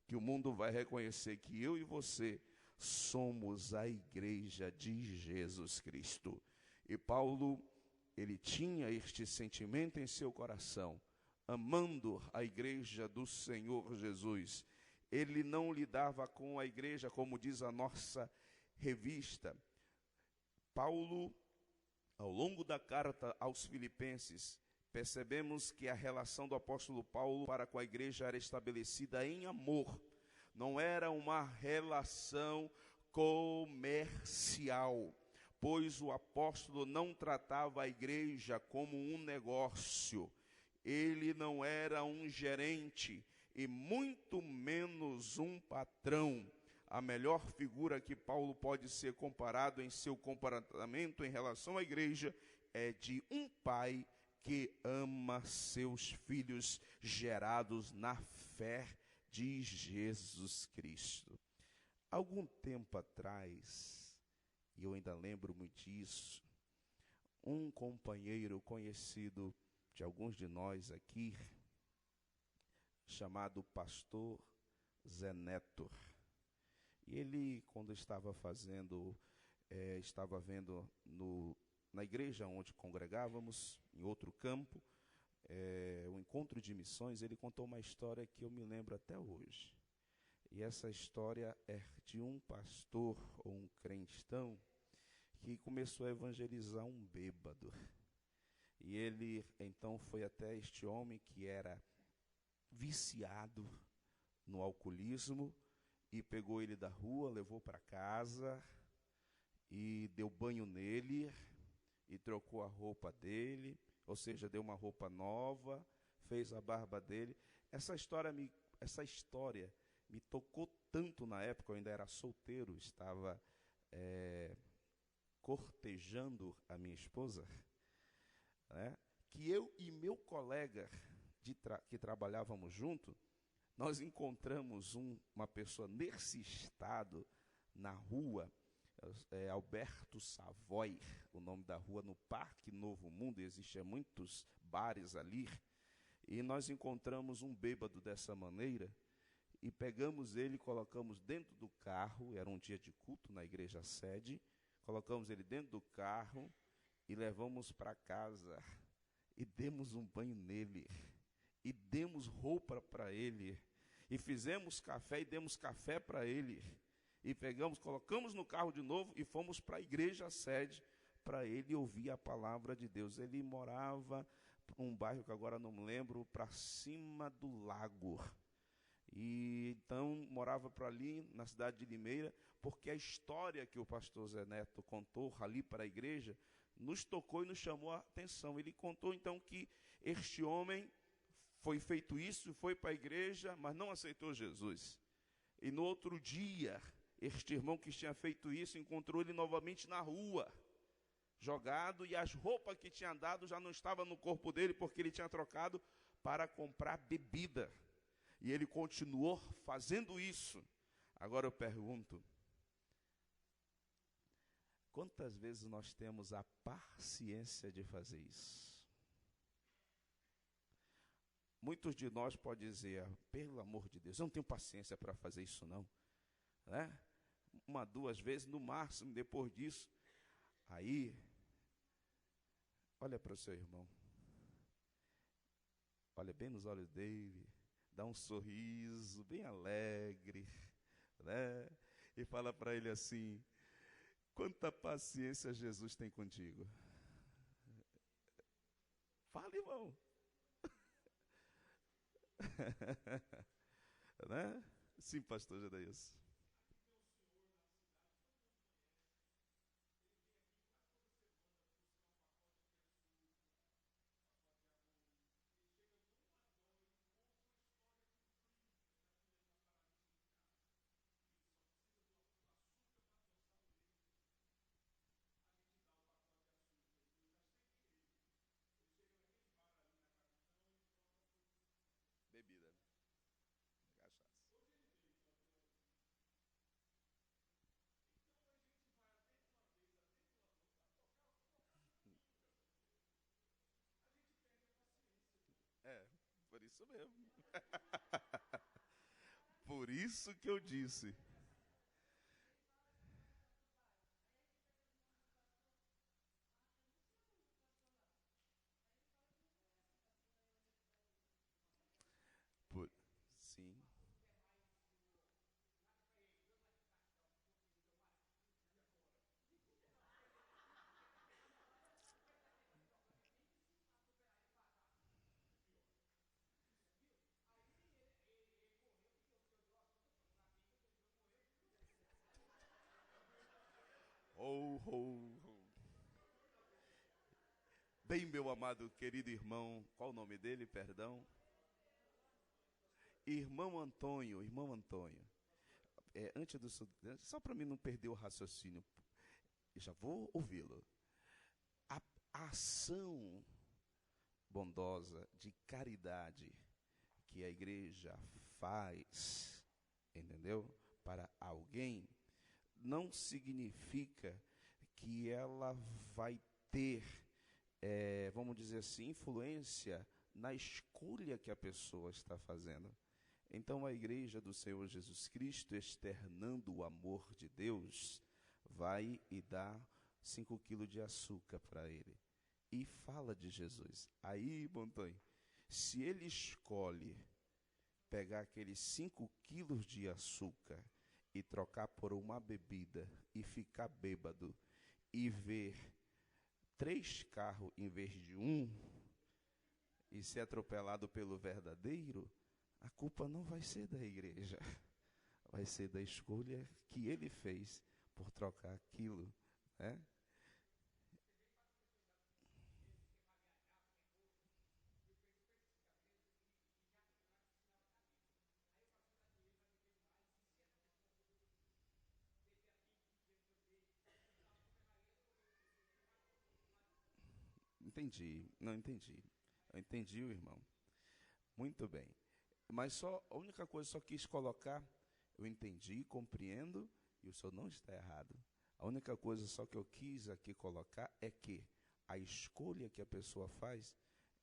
que o mundo vai reconhecer que eu e você somos a igreja de Jesus Cristo. E Paulo, ele tinha este sentimento em seu coração, amando a igreja do Senhor Jesus. Ele não lidava com a igreja como diz a nossa revista. Paulo, ao longo da carta aos Filipenses, percebemos que a relação do apóstolo Paulo para com a igreja era estabelecida em amor. Não era uma relação comercial, pois o apóstolo não tratava a igreja como um negócio. Ele não era um gerente e muito menos um patrão. A melhor figura que Paulo pode ser comparado em seu comportamento em relação à igreja é de um pai que ama seus filhos gerados na fé de Jesus Cristo. Algum tempo atrás, e eu ainda lembro muito disso, um companheiro conhecido de alguns de nós aqui, chamado pastor Zé Neto, e ele, quando estava vendo na igreja onde congregávamos, em outro campo, o encontro de missões, ele contou uma história que eu me lembro até hoje. E essa história é de um pastor ou um cristão que começou a evangelizar um bêbado. E ele então foi até este homem que era viciado no alcoolismo e pegou ele da rua, levou para casa e deu banho nele e trocou a roupa dele, ou seja, deu uma roupa nova, fez a barba dele. Essa história me tocou tanto na época. Eu ainda era solteiro, estava cortejando a minha esposa, né, que eu e meu colega que trabalhávamos junto, nós encontramos uma pessoa nesse estado na rua, Alberto Savoy, o nome da rua, no Parque Novo Mundo. Existiam muitos bares ali, e nós encontramos um bêbado dessa maneira, e pegamos ele, colocamos dentro do carro. Era um dia de culto na igreja sede, colocamos ele dentro do carro e levamos para casa, e demos um banho nele, e demos roupa para ele, e fizemos café e demos café para ele, e colocamos no carro de novo e fomos para a igreja sede para ele ouvir a palavra de Deus. Ele morava num bairro que agora não me lembro, para cima do lago. E então morava para ali, na cidade de Limeira, porque a história que o pastor Zé Neto contou ali para a igreja nos tocou e nos chamou a atenção. Ele contou então que este homem foi feito isso, foi para a igreja, mas não aceitou Jesus. E no outro dia, este irmão que tinha feito isso encontrou ele novamente na rua, jogado, e as roupas que tinha dado já não estavam no corpo dele, porque ele tinha trocado para comprar bebida. E ele continuou fazendo isso. Agora eu pergunto, quantas vezes nós temos a paciência de fazer isso? Muitos de nós podem dizer: pelo amor de Deus, eu não tenho paciência para fazer isso não, né? 1, 2 vezes no máximo. Depois disso, aí, olha para o seu irmão, olha bem nos olhos dele, dá um sorriso bem alegre, né? E fala para ele assim: quanta paciência Jesus tem contigo. Fala, irmão. Né? Sim, pastor Gedeilson. Bebida, cachaça. É, por isso mesmo. Por isso que eu disse. Por, sim. Oh, oh, oh. Bem, meu amado querido irmão, qual o nome dele, perdão? Irmão Antônio, irmão Antônio. Antes do só para mim não perder o raciocínio, já vou ouvi-lo. A ação bondosa de caridade que a igreja faz, entendeu? Para alguém, não significa que ela vai ter, vamos dizer assim, influência na escolha que a pessoa está fazendo. Então a igreja do Senhor Jesus Cristo, externando o amor de Deus, vai e dá 5 quilos de açúcar para ele. E fala de Jesus. Aí, Montanha, se ele escolhe pegar aqueles 5 quilos de açúcar e trocar por uma bebida e ficar bêbado e ver 3 carros em vez de um e ser atropelado pelo verdadeiro, a culpa não vai ser da igreja, vai ser da escolha que ele fez por trocar aquilo, né? Entendi, não entendi. Eu entendi, o irmão. Muito bem. Mas só a única coisa só quis colocar, eu entendi, compreendo, e o senhor não está errado. A única coisa só que eu quis aqui colocar é que a escolha que a pessoa faz,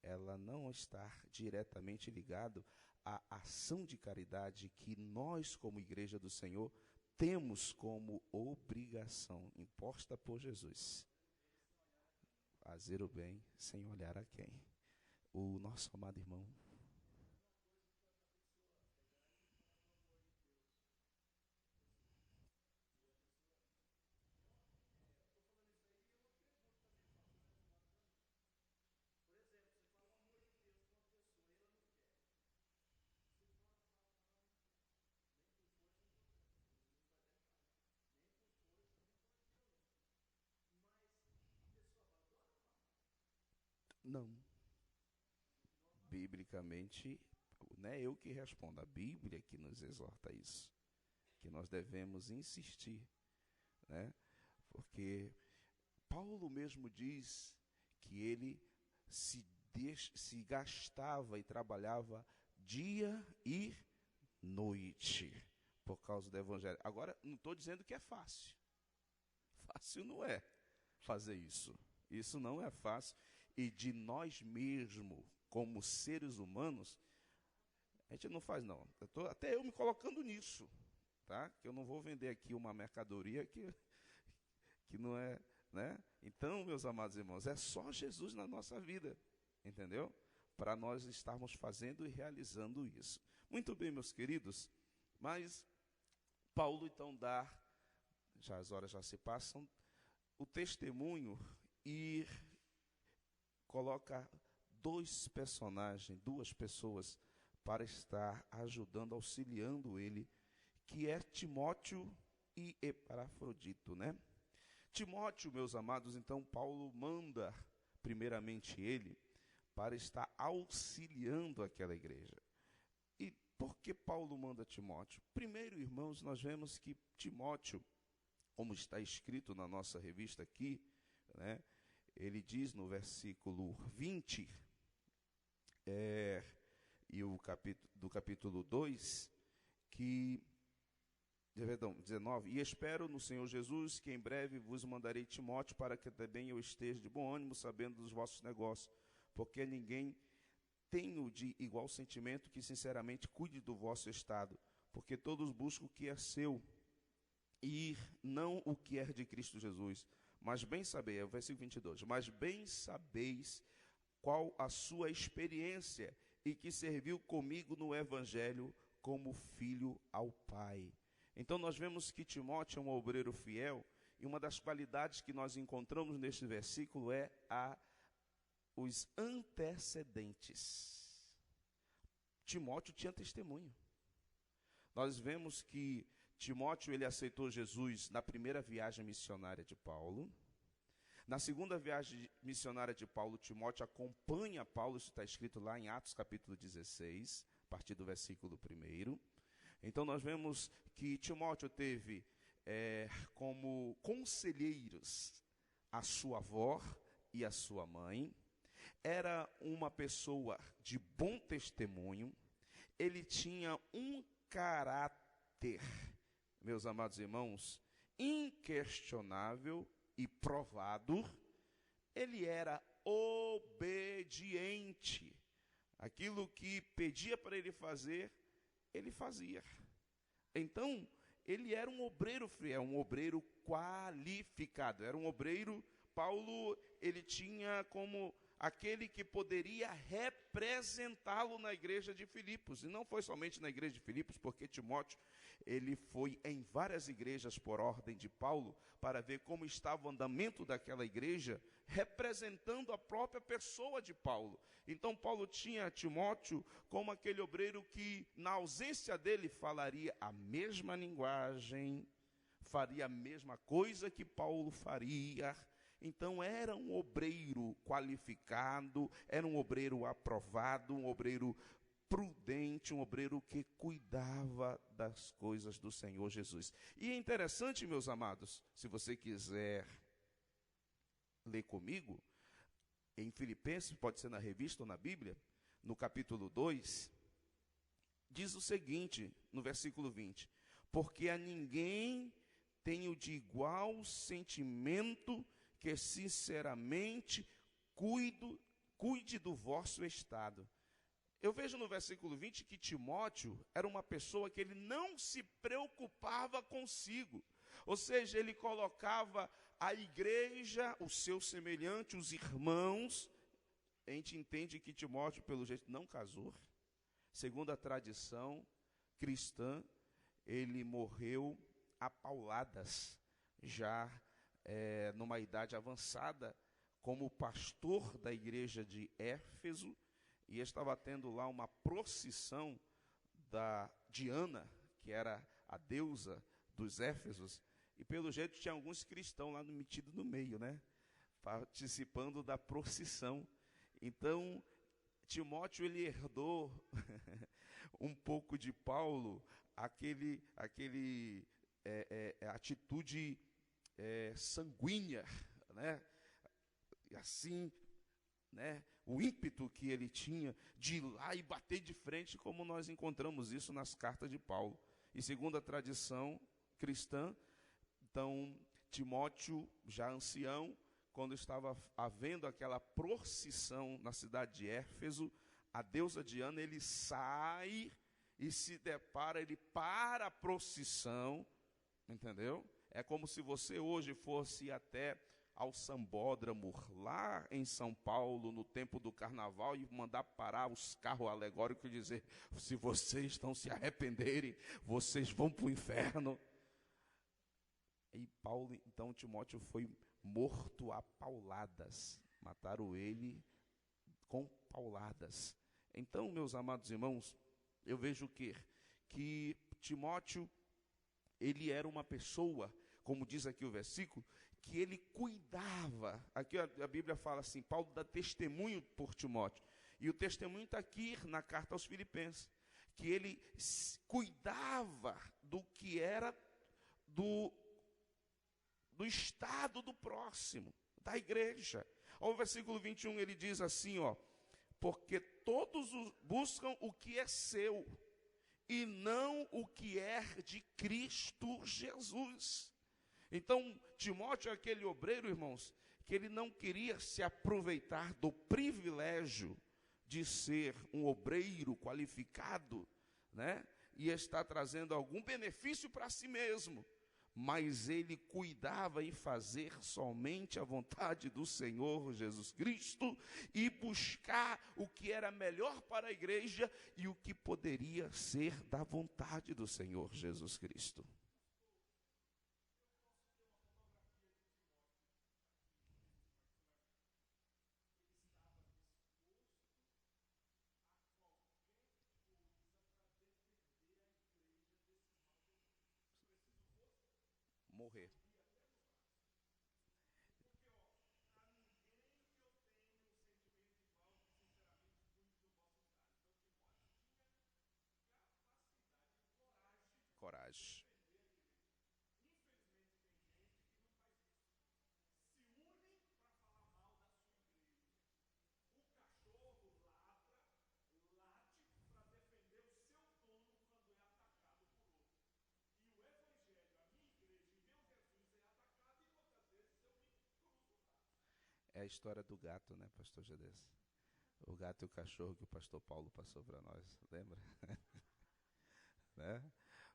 ela não está diretamente ligado à ação de caridade que nós, como Igreja do Senhor, temos como obrigação imposta por Jesus. Fazer o bem sem olhar a quem. O nosso amado irmão. Não. Biblicamente, não é eu que respondo, a Bíblia que nos exorta a isso, que nós devemos insistir, né? Porque Paulo mesmo diz que ele se gastava e trabalhava dia e noite por causa do evangelho. Agora, não estou dizendo que é fácil. Fácil não é fazer isso. Isso não é fácil. E de nós mesmos, como seres humanos, a gente não faz, não. Até eu me colocando nisso, tá? Que eu não vou vender aqui uma mercadoria que não é, né? Então, meus amados irmãos, é só Jesus na nossa vida, entendeu? Para nós estarmos fazendo e realizando isso. Muito bem, meus queridos, mas Paulo então dá, já as horas já se passam, o testemunho e coloca 2 personagens, 2 pessoas para estar ajudando, auxiliando ele, que é Timóteo e Epafrodito, né? Timóteo, meus amados, então Paulo manda primeiramente ele para estar auxiliando aquela igreja. E por que Paulo manda Timóteo? Primeiro, irmãos, nós vemos que Timóteo, como está escrito na nossa revista aqui, né, ele diz no versículo 20, e do capítulo 2, que, perdão, 19, e espero no Senhor Jesus que em breve vos mandarei Timóteo para que também eu esteja de bom ânimo, sabendo dos vossos negócios, porque ninguém tenho de igual sentimento que sinceramente cuide do vosso estado, porque todos buscam o que é seu, e não o que é de Cristo Jesus. Mas bem sabeis, é o versículo 22, mas bem sabeis qual a sua experiência, e que serviu comigo no Evangelho como filho ao Pai. Então nós vemos que Timóteo é um obreiro fiel, e uma das qualidades que nós encontramos neste versículo é os antecedentes. Timóteo tinha testemunho. Nós vemos que Timóteo, ele aceitou Jesus na primeira viagem missionária de Paulo. Na segunda viagem missionária de Paulo, Timóteo acompanha Paulo, isso está escrito lá em Atos capítulo 16, a partir do versículo 1. Então nós vemos que Timóteo teve como conselheiros a sua avó e a sua mãe. Era uma pessoa de bom testemunho, ele tinha um caráter, meus amados irmãos, inquestionável e provado. Ele era obediente. Aquilo que pedia para ele fazer, ele fazia. Então, ele era um obreiro fiel, um obreiro qualificado. Era um obreiro, Paulo, ele tinha como aquele que poderia representá-lo na igreja de Filipos. E não foi somente na igreja de Filipos, porque Timóteo, ele foi em várias igrejas por ordem de Paulo, para ver como estava o andamento daquela igreja, representando a própria pessoa de Paulo. Então Paulo tinha Timóteo como aquele obreiro que, na ausência dele, falaria a mesma linguagem, faria a mesma coisa que Paulo faria. Então era um obreiro qualificado, era um obreiro aprovado, um obreiro prudente, um obreiro que cuidava das coisas do Senhor Jesus. E é interessante, meus amados, se você quiser ler comigo, em Filipenses, pode ser na revista ou na Bíblia, no capítulo 2, diz o seguinte, no versículo 20, porque a ninguém tenho de igual sentimento que sinceramente cuide do vosso estado. Eu vejo no versículo 20 que Timóteo era uma pessoa que ele não se preocupava consigo. Ou seja, ele colocava a igreja, o seu semelhante, os irmãos. A gente entende que Timóteo, pelo jeito, não casou. Segundo a tradição cristã, ele morreu a pauladas, já numa idade avançada, como pastor da igreja de Éfeso, e estava tendo lá uma procissão da Diana, que era a deusa dos Éfesos, e pelo jeito tinha alguns cristãos lá metidos no meio, né, participando da procissão. Então, Timóteo, ele herdou um pouco de Paulo, atitude sanguínea, né? E assim, né? O ímpeto que ele tinha de ir lá e bater de frente, como nós encontramos isso nas cartas de Paulo. E segundo a tradição cristã, então, Timóteo, já ancião, quando estava havendo aquela procissão na cidade de Éfeso, a deusa Diana, ele sai e se depara, ele para a procissão, entendeu? É como se você hoje fosse até ao Sambódromo, lá em São Paulo, no tempo do carnaval, e mandar parar os carros alegóricos e dizer, se vocês não se arrependerem, vocês vão para o inferno. E Paulo, então, Timóteo foi morto a pauladas, mataram ele com pauladas. Então, meus amados irmãos, eu vejo o quê? Que Timóteo, ele era uma pessoa, como diz aqui o versículo, que ele cuidava. Aqui a Bíblia fala assim, Paulo dá testemunho por Timóteo. E o testemunho está aqui na carta aos Filipenses, que ele cuidava do que era do estado do próximo, da igreja. Ao versículo 21 ele diz assim, porque todos buscam o que é seu, e não o que é de Cristo Jesus. Então, Timóteo é aquele obreiro, irmãos, que ele não queria se aproveitar do privilégio de ser um obreiro qualificado, né? E está trazendo algum benefício para si mesmo, mas ele cuidava em fazer somente a vontade do Senhor Jesus Cristo e buscar o que era melhor para a igreja e o que poderia ser da vontade do Senhor Jesus Cristo. Morrer. Coragem. É a história do gato, né, pastor Gedés? O gato e o cachorro que o pastor Paulo passou para nós, lembra? Né?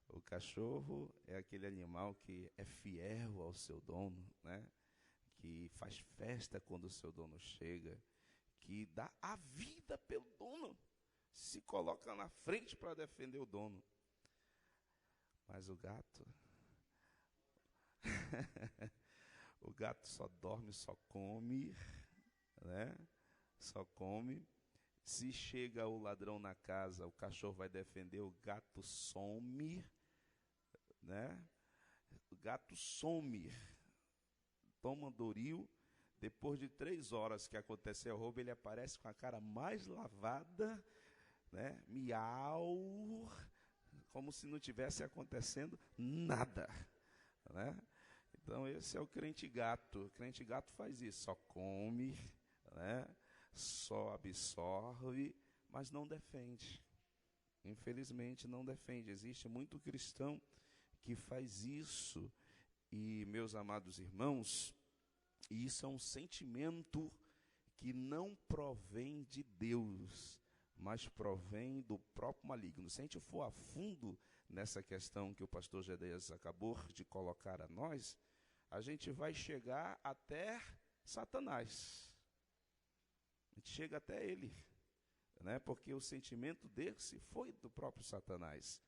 O cachorro é aquele animal que é fiel ao seu dono, né? Que faz festa quando o seu dono chega, que dá a vida pelo dono, se coloca na frente para defender o dono. Mas o gato, o gato só dorme, só come, né? Só come. Se chega o ladrão na casa, o cachorro vai defender, o gato some, né? O gato some, toma Doril. Depois de 3 horas que aconteceu o roubo, ele aparece com a cara mais lavada, né? Miau, como se não tivesse acontecendo nada, né? Então esse é o crente gato. O crente gato faz isso, só come, né? Só absorve, mas não defende. Infelizmente não defende. Existe muito cristão que faz isso. E, meus amados irmãos, isso é um sentimento que não provém de Deus, mas provém do próprio maligno. Se a gente for a fundo nessa questão que o pastor Gedés acabou de colocar a nós, a gente vai chegar até Satanás. A gente chega até ele, né? Porque o sentimento desse foi do próprio Satanás.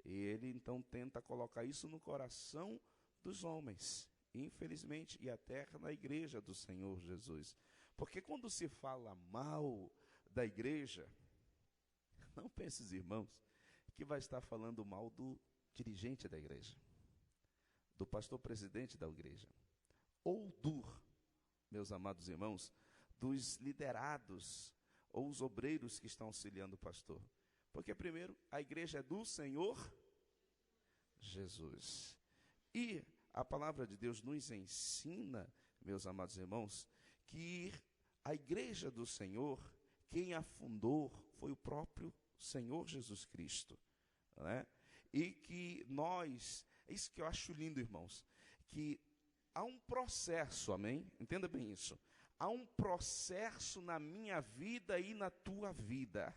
E ele então tenta colocar isso no coração dos homens, infelizmente, e até na igreja do Senhor Jesus. Porque quando se fala mal da igreja, não pense, irmãos, que vai estar falando mal do dirigente da igreja, do pastor presidente da igreja, ou meus amados irmãos, dos liderados ou os obreiros que estão auxiliando o pastor. Porque primeiro, a igreja é do Senhor Jesus. E a palavra de Deus nos ensina, meus amados irmãos, que a igreja do Senhor, quem a fundou foi o próprio Senhor Jesus Cristo, né? E que nós, é isso que eu acho lindo, irmãos, que há um processo, amém? Entenda bem isso. Há um processo na minha vida e na tua vida.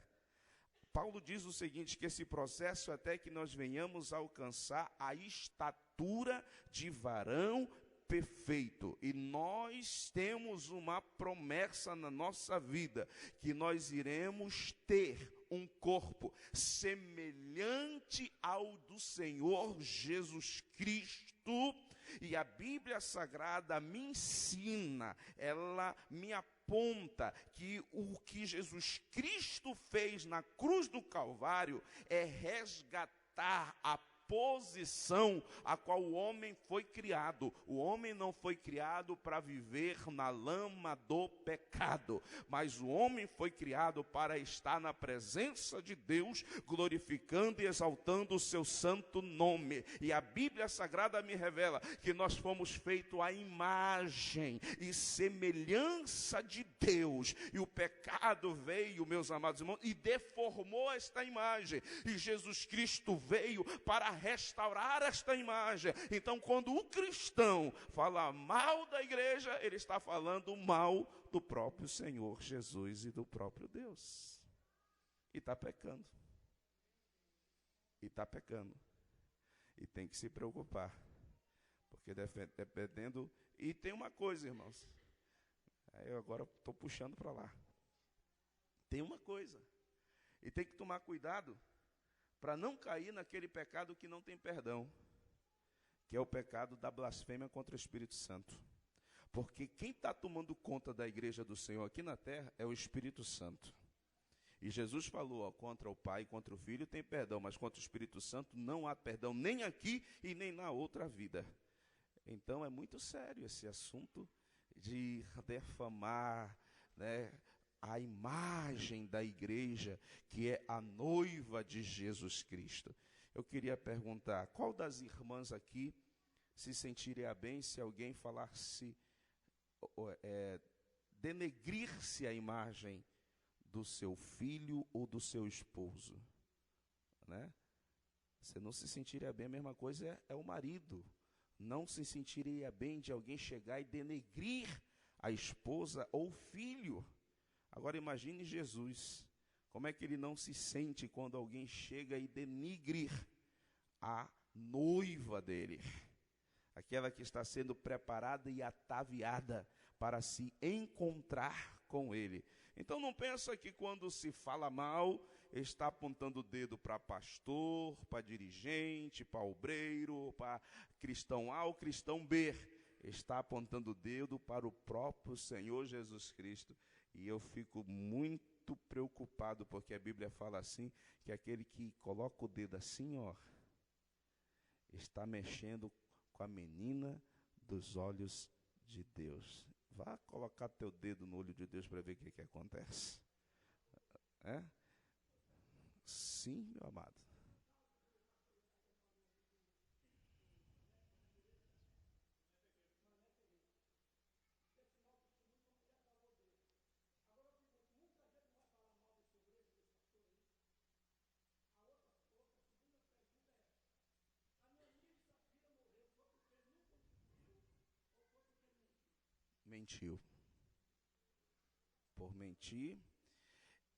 Paulo diz o seguinte, que esse processo até que nós venhamos a alcançar a estatura de varão perfeito. E nós temos uma promessa na nossa vida, que nós iremos ter um corpo semelhante ao do Senhor Jesus Cristo, E a Bíblia Sagrada me ensina, ela me aponta que o que Jesus Cristo fez na cruz do Calvário é resgatar a posição a qual o homem foi criado. O homem não foi criado para viver na lama do pecado, mas o homem foi criado para estar na presença de Deus, glorificando e exaltando o seu santo nome. E a Bíblia Sagrada me revela que nós fomos feitos à imagem e semelhança de Deus, e o pecado veio, meus amados irmãos, e deformou esta imagem, e Jesus Cristo veio para restaurar esta imagem. Então, quando o cristão fala mal da igreja, ele está falando mal do próprio Senhor Jesus e do próprio Deus. E está pecando. E está pecando. E tem que se preocupar. Porque dependendo... E tem uma coisa, irmãos. Eu agora estou puxando para lá. Tem uma coisa. E tem que tomar cuidado para não cair naquele pecado que não tem perdão, que é o pecado da blasfêmia contra o Espírito Santo. Porque quem está tomando conta da igreja do Senhor aqui na terra é o Espírito Santo. E Jesus falou, ó, contra o Pai, contra o Filho tem perdão, mas contra o Espírito Santo não há perdão, nem aqui e nem na outra vida. Então é muito sério esse assunto de defamar, né, a imagem da igreja, que é a noiva de Jesus Cristo. Eu queria perguntar, qual das irmãs aqui se sentiria bem se alguém falasse, denegrir-se a imagem do seu filho ou do seu esposo? Né? Você não se sentiria bem, a mesma coisa é o marido. Não se sentiria bem de alguém chegar e denegrir a esposa ou o filho. Agora imagine Jesus, como é que ele não se sente quando alguém chega e denigre a noiva dele, aquela que está sendo preparada e ataviada para se encontrar com ele. Então não pensa que quando se fala mal, está apontando o dedo para pastor, para dirigente, para obreiro, para cristão A ou cristão B. Está apontando o dedo para o próprio Senhor Jesus Cristo. E eu fico muito preocupado, porque a Bíblia fala assim, que aquele que coloca o dedo assim, ó, está mexendo com a menina dos olhos de Deus. Vá colocar teu dedo no olho de Deus para ver o que acontece. É? Sim, meu amado. Mentiu. Por mentir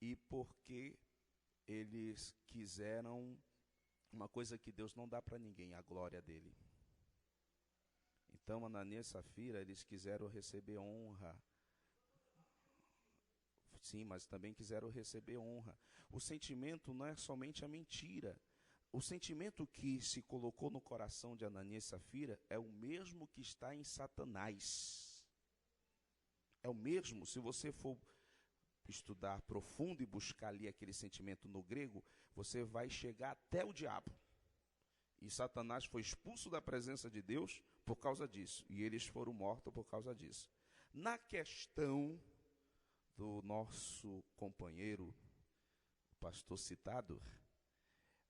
e porque eles quiseram uma coisa que Deus não dá para ninguém, a glória dele. Então, Ananias e Safira, eles quiseram receber honra. Sim, mas também quiseram receber honra. O sentimento não é somente a mentira. O sentimento que se colocou no coração de Ananias e Safira é o mesmo que está em Satanás. É o mesmo, se você for estudar profundo e buscar ali aquele sentimento no grego, você vai chegar até o diabo. E Satanás foi expulso da presença de Deus por causa disso. E eles foram mortos por causa disso. Na questão do nosso companheiro, o pastor citado,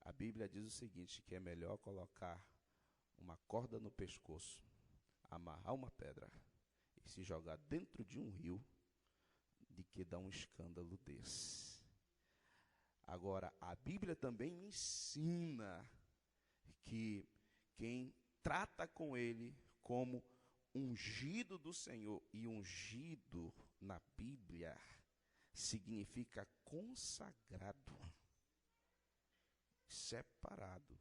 a Bíblia diz o seguinte, que é melhor colocar uma corda no pescoço, amarrar uma pedra e se jogar dentro de um rio, de que dar um escândalo desse. Agora, a Bíblia também me ensina que quem trata com ele como ungido do Senhor, e ungido na Bíblia significa consagrado, separado.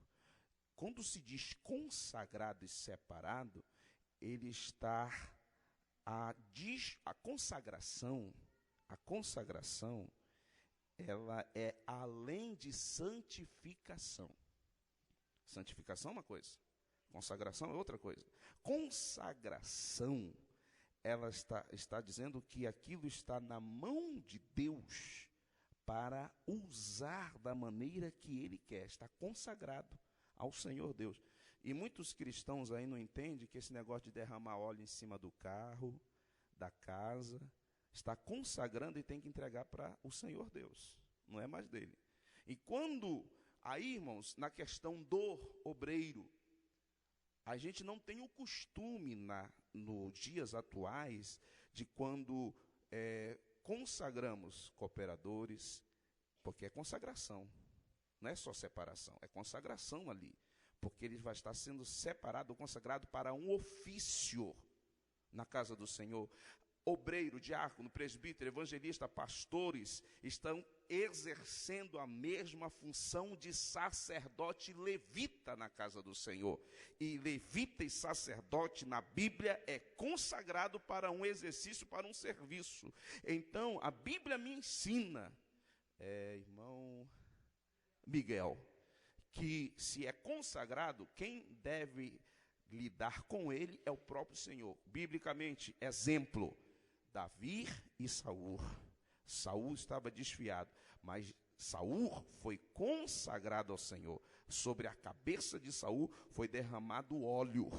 Quando se diz consagrado e separado, ele está a consagração, ela é além de santificação. Santificação é uma coisa, Consagração é outra coisa. Consagração, ela está dizendo que aquilo está na mão de Deus para usar da maneira que Ele quer. Está consagrado ao Senhor Deus. E muitos cristãos aí não entendem que esse negócio de derramar óleo em cima do carro, da casa, está consagrando e tem que entregar para o Senhor Deus. Não é mais dele. E quando, aí, irmãos, na questão do obreiro, a gente não tem o costume, nos dias atuais, de quando consagramos cooperadores, porque é consagração, não é só separação, é consagração ali, porque ele vai estar sendo separado, consagrado para um ofício na casa do Senhor. Obreiro, diácono, presbítero, evangelista, pastores estão exercendo a mesma função de sacerdote levita na casa do Senhor. E levita e sacerdote na Bíblia é consagrado para um exercício, para um serviço. Então, a Bíblia me ensina, irmão Miguel, que se é consagrado, quem deve lidar com ele é o próprio Senhor. Biblicamente, exemplo, Davi e Saul. Saul estava desfiado, mas Saul foi consagrado ao Senhor. Sobre a cabeça de Saul foi derramado óleo.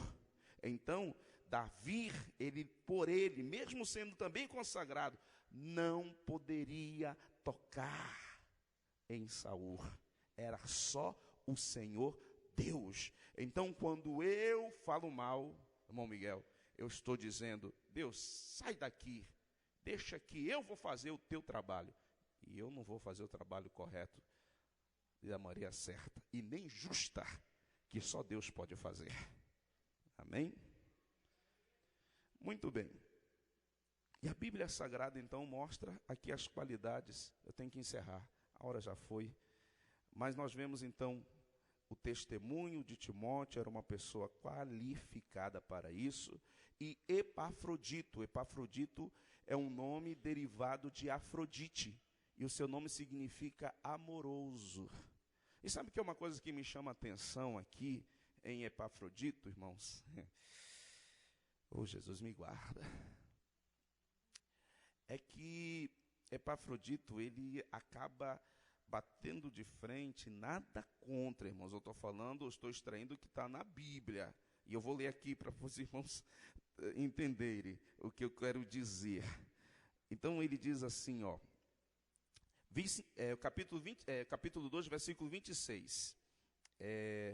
Então, Davi, por ele, mesmo sendo também consagrado, não poderia tocar em Saul. Era só o Senhor Deus. Então, quando eu falo mal, irmão Miguel, eu estou dizendo, Deus, sai daqui, deixa que eu vou fazer o teu trabalho. E eu não vou fazer o trabalho correto da maneira certa e nem justa, que só Deus pode fazer. Amém? Muito bem. E a Bíblia Sagrada, então, mostra aqui as qualidades. Eu tenho que encerrar, a hora já foi. Mas nós vemos, então, o testemunho de Timóteo, era uma pessoa qualificada para isso. E Epafrodito é um nome derivado de Afrodite. E o seu nome significa amoroso. E sabe que é uma coisa que me chama a atenção aqui em Epafrodito, irmãos? Oh, Jesus, me guarda. É que Epafrodito, ele acaba batendo de frente, nada contra, irmãos. Eu estou extraindo o que está na Bíblia. E eu vou ler aqui para os irmãos entenderem o que eu quero dizer. Então ele diz assim, capítulo 2, versículo 26.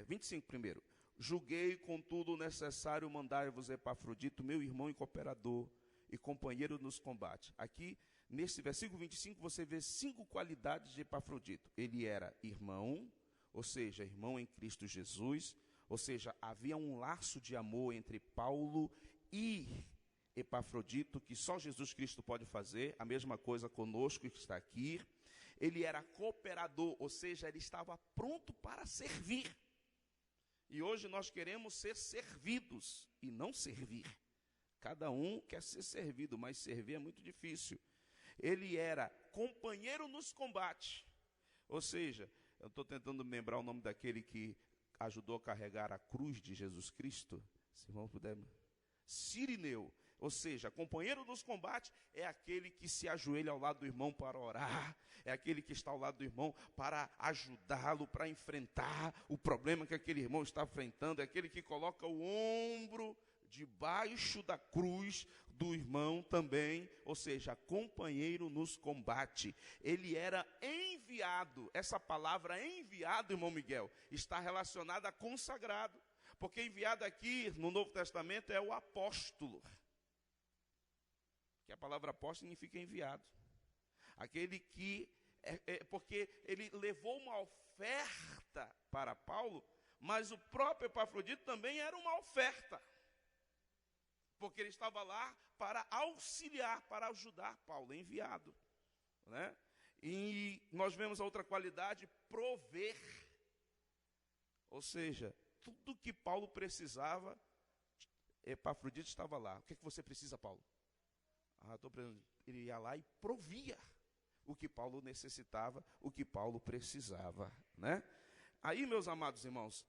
25 primeiro. Julguei, contudo, necessário mandar-vos Epafrodito, meu irmão e cooperador, e companheiro nos combates. Aqui, nesse versículo 25, você vê 5 qualidades de Epafrodito. Ele era irmão, ou seja, irmão em Cristo Jesus, ou seja, havia um laço de amor entre Paulo e Epafrodito, que só Jesus Cristo pode fazer, a mesma coisa conosco que está aqui. Ele era cooperador, ou seja, ele estava pronto para servir. E hoje nós queremos ser servidos e não servir. Cada um quer ser servido, mas servir é muito difícil. Ele era companheiro nos combates. Ou seja, eu estou tentando lembrar o nome daquele que ajudou a carregar a cruz de Jesus Cristo. Se irmão puder. Cirineu. Ou seja, companheiro nos combates é aquele que se ajoelha ao lado do irmão para orar, é aquele que está ao lado do irmão para ajudá-lo, para enfrentar o problema que aquele irmão está enfrentando, é aquele que coloca o ombro debaixo da cruz do irmão também, ou seja, companheiro nos combate. Ele era enviado. Essa palavra enviado, irmão Miguel, está relacionada a consagrado, porque enviado aqui no Novo Testamento é o apóstolo. Que a palavra apóstolo significa enviado. Aquele que, porque ele levou uma oferta para Paulo, mas o próprio Epafrodito também era uma oferta. Porque ele estava lá para auxiliar, para ajudar Paulo, enviado. Né? E nós vemos a outra qualidade, prover. Ou seja, tudo que Paulo precisava, Epafrodito estava lá. O que é que você precisa, Paulo? Ele ia lá e provia o que Paulo necessitava, o que Paulo precisava, né? Aí, meus amados irmãos,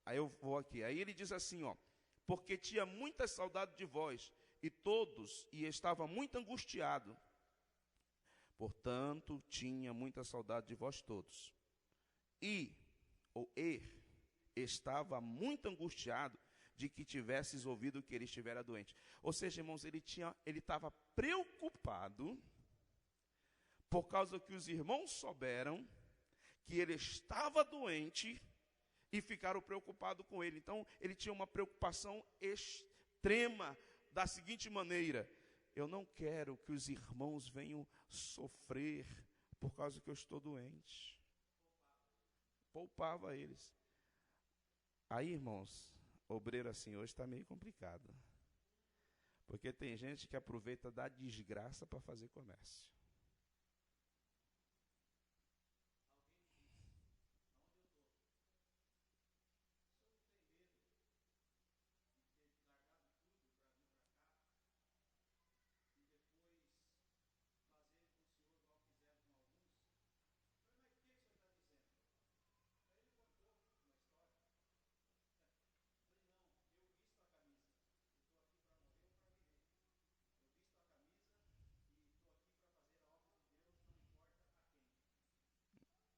Aí eu vou aqui. Aí ele diz assim, ó: porque tinha muita saudade de vós, e estava muito angustiado. Portanto, tinha muita saudade de vós todos. Estava muito angustiado de que tivesses ouvido que ele estivera doente. Ou seja, irmãos, ele estava preocupado por causa que os irmãos souberam que ele estava doente e ficaram preocupados com ele. Então, ele tinha uma preocupação extrema da seguinte maneira: eu não quero que os irmãos venham sofrer por causa que eu estou doente. Poupava eles. Aí, irmãos, obreiro assim hoje está meio complicado. Porque tem gente que aproveita da desgraça para fazer comércio.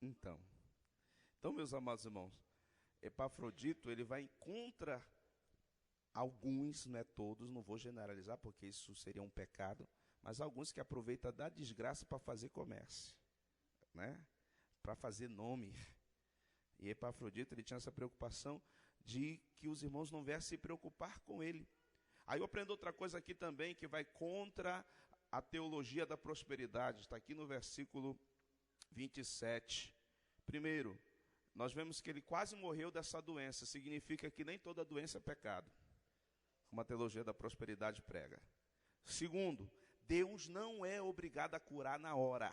Então, meus amados irmãos, Epafrodito, ele vai contra alguns, não é todos, não vou generalizar porque isso seria um pecado, mas alguns que aproveitam da desgraça para fazer comércio, né? Para fazer nome. E Epafrodito, ele tinha essa preocupação de que os irmãos não viessem se preocupar com ele. Aí eu aprendo outra coisa aqui também, que vai contra a teologia da prosperidade. Está aqui no versículo 27. Primeiro, nós vemos que ele quase morreu dessa doença. Significa que nem toda doença é pecado, como a teologia da prosperidade prega. Segundo, Deus não é obrigado a curar na hora.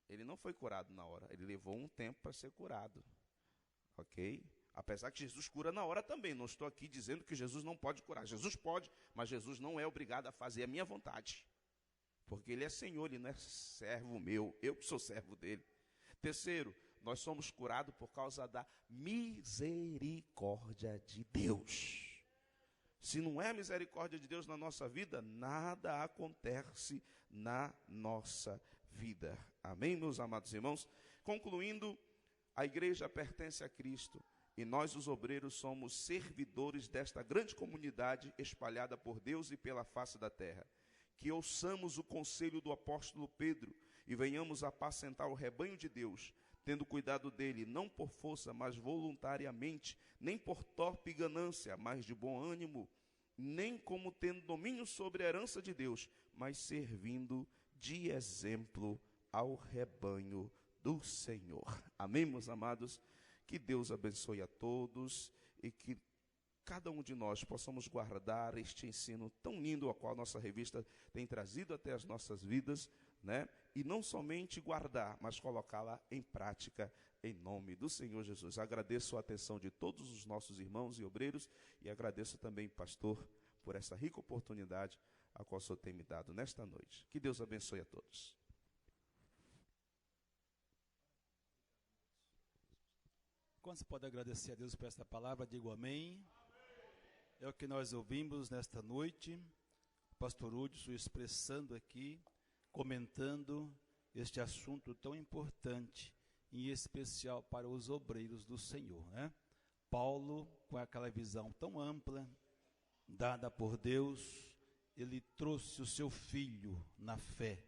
Ele não foi curado na hora, ele levou um tempo para ser curado. Ok? Apesar que Jesus cura na hora também. Não estou aqui dizendo que Jesus não pode curar. Jesus pode, mas Jesus não é obrigado a fazer a minha vontade. Porque ele é Senhor, ele não é servo meu. Eu que sou servo dele. Terceiro, nós somos curados por causa da misericórdia de Deus. Se não é a misericórdia de Deus na nossa vida, nada acontece na nossa vida. Amém, meus amados irmãos? Concluindo, a igreja pertence a Cristo e nós, os obreiros, somos servidores desta grande comunidade espalhada por Deus e pela face da terra. Que ouçamos o conselho do apóstolo Pedro e venhamos apacentar o rebanho de Deus, tendo cuidado dele, não por força, mas voluntariamente, nem por torpe ganância, mas de bom ânimo, nem como tendo domínio sobre a herança de Deus, mas servindo de exemplo ao rebanho do Senhor. Amém, meus amados? Que Deus abençoe a todos e que cada um de nós possamos guardar este ensino tão lindo a qual a nossa revista tem trazido até as nossas vidas, né? E não somente guardar, mas colocá-la em prática em nome do Senhor Jesus. Agradeço a atenção de todos os nossos irmãos e obreiros e agradeço também, pastor, por essa rica oportunidade a qual o Senhor tem me dado nesta noite. Que Deus abençoe a todos.
Quando você pode agradecer a Deus por esta palavra, digo amém. É o que nós ouvimos nesta noite, o pastor Hudson expressando aqui, comentando este assunto tão importante, em especial para os obreiros do Senhor, né? Paulo, com aquela visão tão ampla, dada por Deus, ele trouxe o seu filho na fé,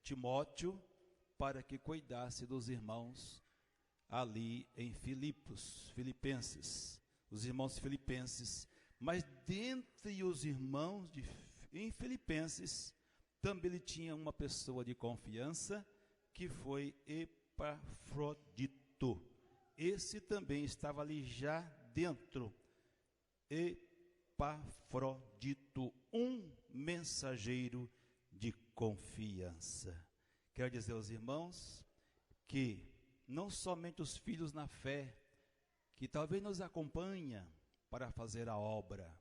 Timóteo, para que cuidasse dos irmãos ali em Filipenses, os irmãos filipenses. Mas dentre os irmãos em Filipenses, também ele tinha uma pessoa de confiança, que foi Epafrodito. Esse também estava ali já dentro. Epafrodito, um mensageiro de confiança. Quero dizer aos irmãos que não somente os filhos na fé, que talvez nos acompanham para fazer a obra,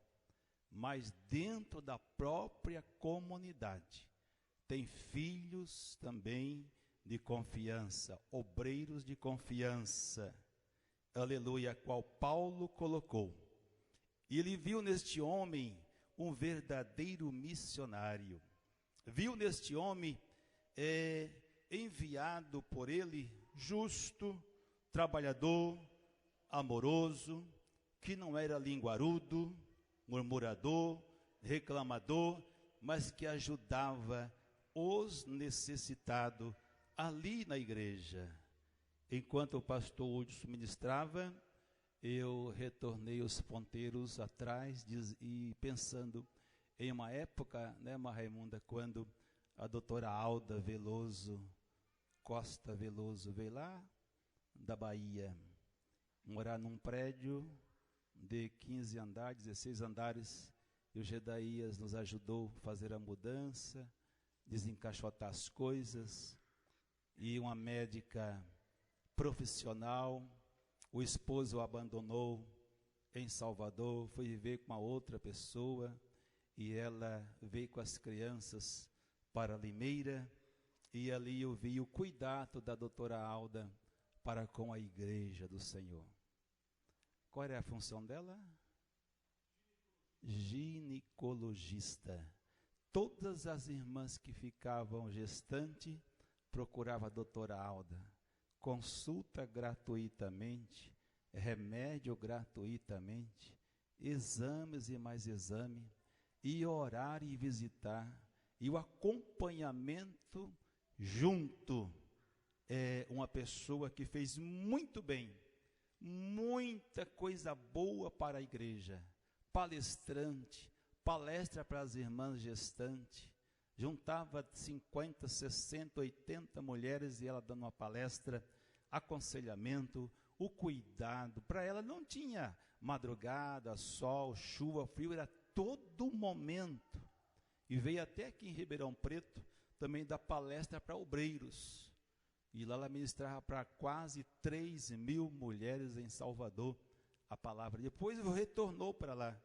mas dentro da própria comunidade, tem filhos também de confiança, obreiros de confiança, aleluia, qual Paulo colocou. E ele viu neste homem um verdadeiro missionário. Viu neste homem enviado por ele, justo, trabalhador, amoroso, que não era linguarudo, murmurador, reclamador, mas que ajudava os necessitados ali na igreja. Enquanto o pastor Hudson ministrava, eu retornei os ponteiros atrás e pensando em uma época, né, Raimunda, quando a doutora Alda Veloso, Costa Veloso, veio lá da Bahia, morar num prédio de 15 andares, 16 andares, e o Gedaías nos ajudou a fazer a mudança, desencaixotar as coisas, e uma médica profissional, o esposo o abandonou em Salvador, foi viver com uma outra pessoa, e ela veio com as crianças para Limeira, e ali eu vi o cuidado da doutora Alda para com a igreja do Senhor. Qual era a função dela? Ginecologista. Todas as irmãs que ficavam gestantes procuravam a doutora Alda. Consulta gratuitamente, remédio gratuitamente, exames e mais exame, e orar e visitar, e o acompanhamento junto. É uma pessoa que fez muito bem, muita coisa boa para a igreja, palestrante, palestra para as irmãs gestantes, juntava 50, 60, 80 mulheres e ela dando uma palestra, aconselhamento, o cuidado, para ela não tinha madrugada, sol, chuva, frio, era todo momento. E veio até aqui em Ribeirão Preto também dar palestra para obreiros. E lá ela ministrava para quase 3.000 mulheres em Salvador a palavra. Depois retornou para lá,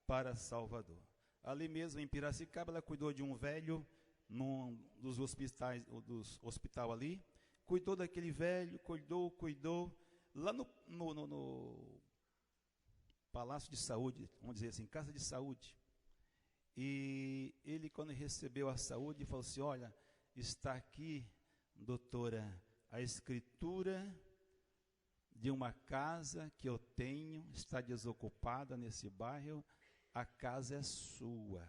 para Salvador. Ali mesmo em Piracicaba, ela cuidou de um velho, num dos hospital ali. Cuidou daquele velho, cuidou. Lá no Palácio de Saúde, vamos dizer assim, Casa de Saúde. E ele, quando recebeu a saúde, falou assim, olha, está aqui, doutora, a escritura de uma casa que eu tenho, está desocupada nesse bairro, a casa é sua.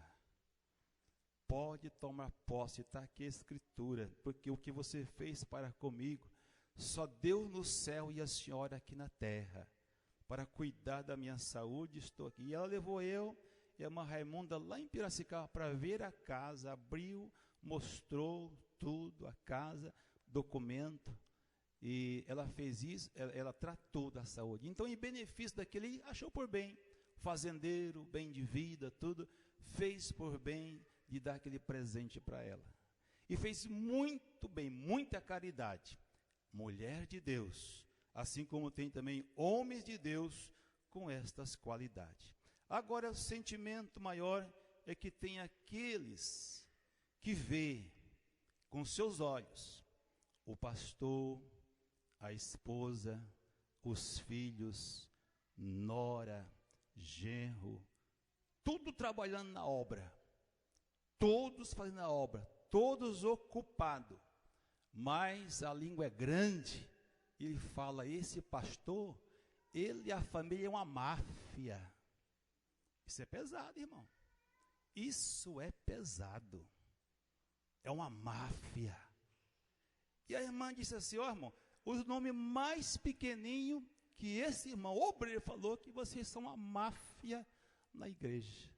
Pode tomar posse, está aqui a escritura, porque o que você fez para comigo, só Deus no céu e a senhora aqui na terra. Para cuidar da minha saúde, estou aqui. E ela levou eu e a irmã Raimunda lá em Piracicaba para ver a casa, abriu, mostrou tudo, a casa, documento, e ela fez isso, ela tratou da saúde. Então, em benefício daquele, achou por bem, fazendeiro, bem de vida, tudo, fez por bem de dar aquele presente para ela. E fez muito bem, muita caridade. Mulher de Deus, assim como tem também homens de Deus com estas qualidades. Agora, o sentimento maior é que tem aqueles que vê com seus olhos o pastor, a esposa, os filhos, nora, genro, tudo trabalhando na obra, todos fazendo a obra, todos ocupados, mas a língua é grande, ele fala, esse pastor, ele e a família é uma máfia. Isso é pesado, irmão. Isso é pesado. É uma máfia. E a irmã disse assim, ó irmão, o nome mais pequenininho que esse irmão obreiro falou que vocês são uma máfia na igreja.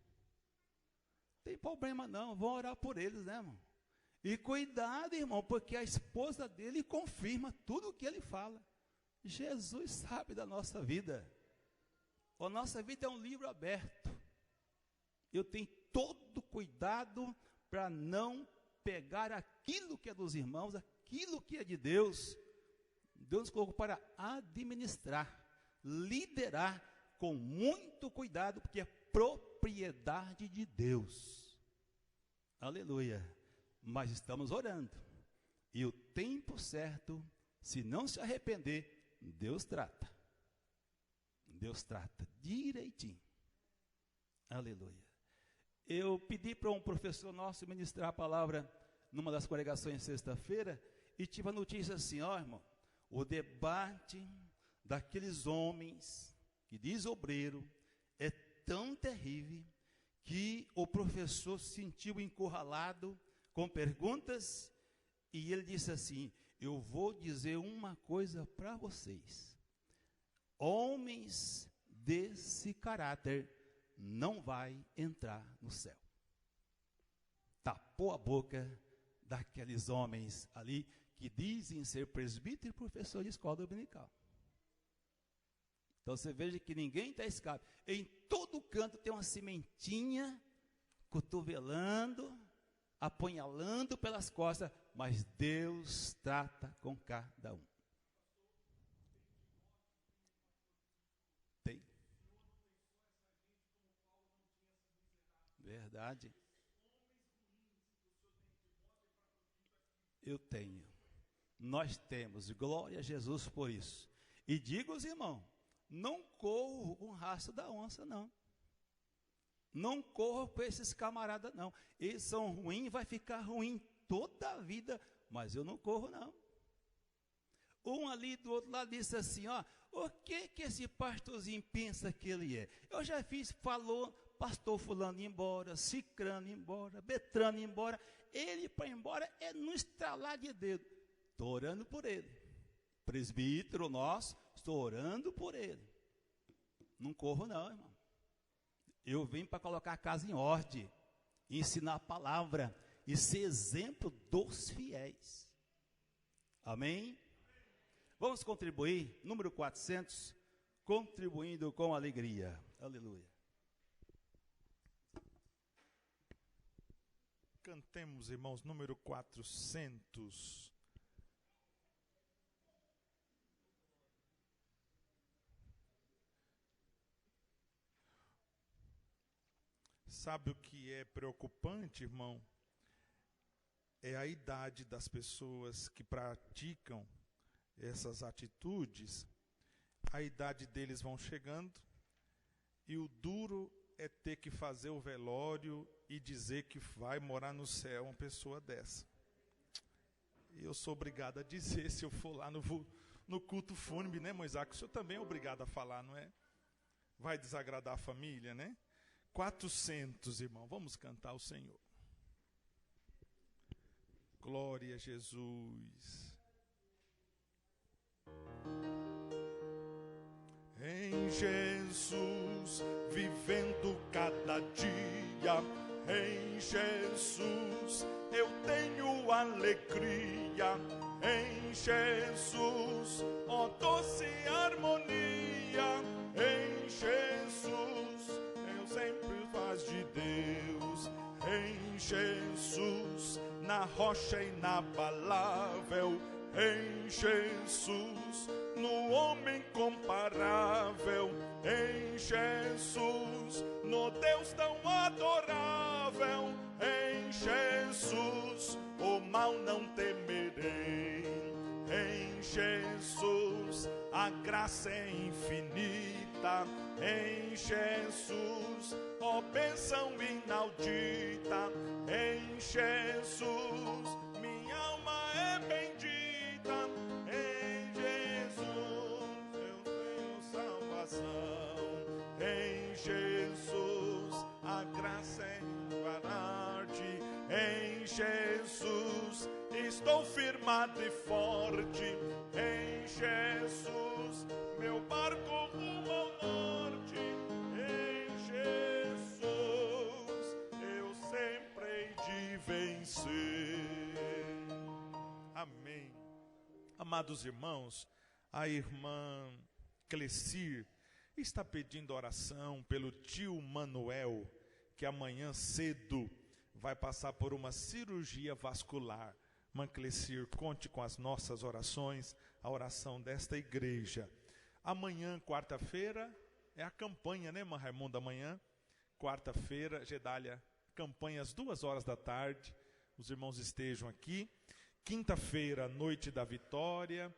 Não tem problema não, vão orar por eles, né, irmão? E cuidado, irmão, porque a esposa dele confirma tudo o que ele fala. Jesus sabe da nossa vida. A nossa vida é um livro aberto. Eu tenho todo cuidado para não pegar aquilo que é dos irmãos, aquilo que é de Deus. Deus nos colocou para administrar, liderar com muito cuidado, porque é propriedade de Deus. Aleluia. Mas estamos orando. E o tempo certo, se não se arrepender, Deus trata. Deus trata direitinho. Aleluia. Eu pedi para um professor nosso ministrar a palavra numa das congregações sexta-feira e tive a notícia assim, ó irmão, o debate daqueles homens que diz obreiro é tão terrível que o professor se sentiu encurralado com perguntas e ele disse assim, eu vou dizer uma coisa para vocês, homens desse caráter não vai entrar no céu. Tapou a boca daqueles homens ali que dizem ser presbítero e professor de escola dominical. Então você veja que ninguém está escape. Em todo canto tem uma sementinha cotovelando, apunhalando pelas costas, mas Deus trata com cada um. Tem. Verdade. Eu tenho. Nós temos. Glória a Jesus por isso. E digo aos irmãos, não corro com o rastro da onça, não. Não corro com esses camaradas, não. Eles são ruins, vai ficar ruim toda a vida, mas eu não corro, não. Um ali do outro lado disse assim, ó, o que esse pastorzinho pensa que ele é? Eu já falou, pastor fulano ir embora, cicrano ir embora, betrano ir embora, ele para ir embora é no estralar de dedo. Estou orando por ele. Presbítero nosso, estou orando por ele. Não corro não, irmão. Eu vim para colocar a casa em ordem, ensinar a palavra e ser exemplo dos fiéis. Amém? Vamos contribuir, número 400, contribuindo com alegria. Aleluia.
Cantemos, irmãos, número 400. Sabe o que é preocupante, irmão? É a idade das pessoas que praticam essas atitudes. A idade deles vão chegando e o duro é ter que fazer o velório e dizer que vai morar no céu uma pessoa dessa. E eu sou obrigado a dizer, se eu for lá no culto fúnebre, né, Moisés? O senhor também é obrigado a falar, não é? Vai desagradar a família, né? 400, irmão, vamos cantar ao Senhor. Glória a Jesus. Em Jesus, vivendo cada dia, em Jesus, eu tenho alegria, em Jesus, ó doce harmonia, em Jesus, eu sempre paz de Deus, em Jesus, na rocha inabalável, em Jesus, no homem comparável, em Jesus, no Deus tão adorável, em Jesus, o mal não temerei, em Jesus, a graça é infinita, em Jesus, ó bênção inaudita, em Jesus, minha alma é bendita, em Jesus eu tenho salvação, em Jesus a graça é invarante, em Jesus estou firmado e forte, em Jesus meu barco rumo ao norte, em Jesus eu sempre hei de vencer. Amém. Amados irmãos, a irmã Clecir está pedindo oração pelo tio Manuel, que amanhã cedo vai passar por uma cirurgia vascular. Irmã Clecir, conte com as nossas orações, a oração desta igreja. Amanhã, quarta-feira, é a campanha, né, irmã Raimunda? Amanhã, quarta-feira, Gedália, campanha às 14h. Os irmãos estejam aqui. Quinta-feira, noite da vitória.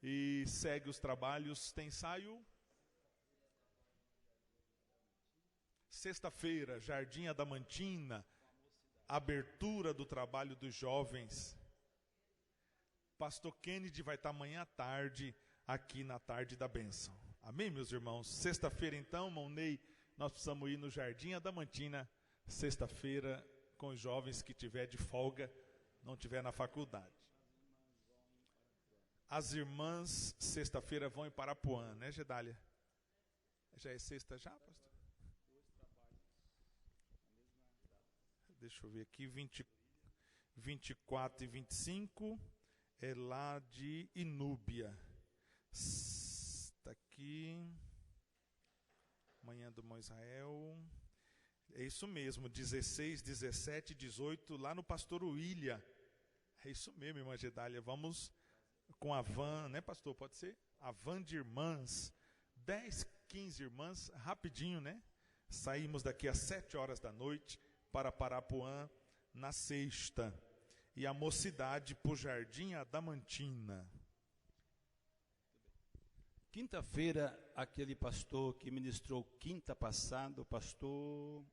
E segue os trabalhos. Tem ensaio? Sexta-feira, Jardim Adamantina, abertura do trabalho dos jovens. Pastor Kennedy vai estar amanhã à tarde, aqui na Tarde da Bênção. Amém, meus irmãos? Sexta-feira, então, Ney, nós precisamos ir no Jardim Adamantina, sexta-feira, com os jovens que tiver de folga, não tiver na faculdade. As irmãs, sexta-feira, vão em Parapuã, né, Gedália? Já é sexta já, pastor? Deixa eu ver aqui, 24 e 25, é lá de Inúbia. Está aqui, manhã do Mão Israel, é isso mesmo, 16, 17, 18, lá no Pastor William. É isso mesmo, irmã Gedália, vamos com a van, né, pastor, pode ser? A van de irmãs, 10, 15 irmãs, rapidinho, né? Saímos daqui às 7 horas da noite para Parapuã na sexta. E a mocidade para o Jardim Adamantina.
Quinta-feira, aquele pastor que ministrou quinta passada, o pastor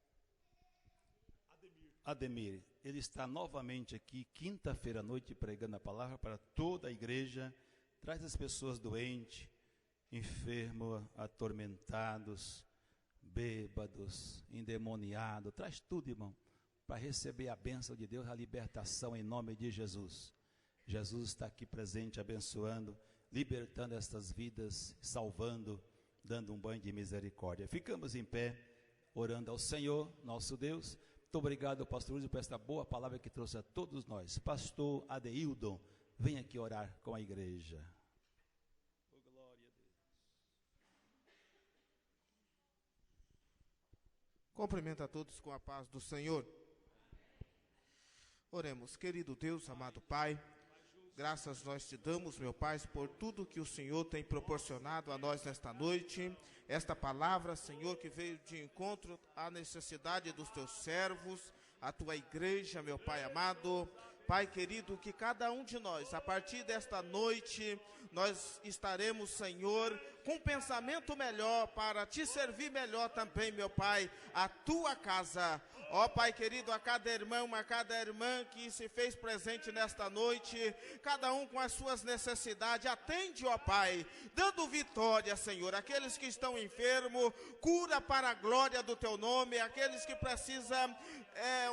Ademir, ele está novamente aqui, quinta-feira à noite, pregando a palavra para toda a igreja, traz as pessoas doentes, enfermos, atormentados, bêbados, endemoniados, traz tudo, irmão, para receber a bênção de Deus, a libertação em nome de Jesus. Jesus está aqui presente, abençoando, libertando estas vidas, salvando, dando um banho de misericórdia. Ficamos em pé, orando ao Senhor, nosso Deus. Muito obrigado, pastor Luiz, por esta boa palavra que trouxe a todos nós. Pastor Adeildon, vem aqui orar com a igreja. Oh, glória a Deus.
Cumprimento a todos com a paz do Senhor. Oremos. Querido Deus, amado Pai, graças nós te damos, meu Pai, por tudo que o Senhor tem proporcionado a nós nesta noite. Esta palavra, Senhor, que veio de encontro à necessidade dos teus servos, a tua igreja, meu Pai amado. Pai querido, que cada um de nós, a partir desta noite, nós estaremos, Senhor, com um pensamento melhor para te servir melhor também, meu Pai, a tua casa. Ó Pai querido, a cada irmão, a cada irmã que se fez presente nesta noite, cada um com as suas necessidades, atende, ó Pai, dando vitória, Senhor, aqueles que estão enfermos, cura para a glória do teu nome, aqueles que precisam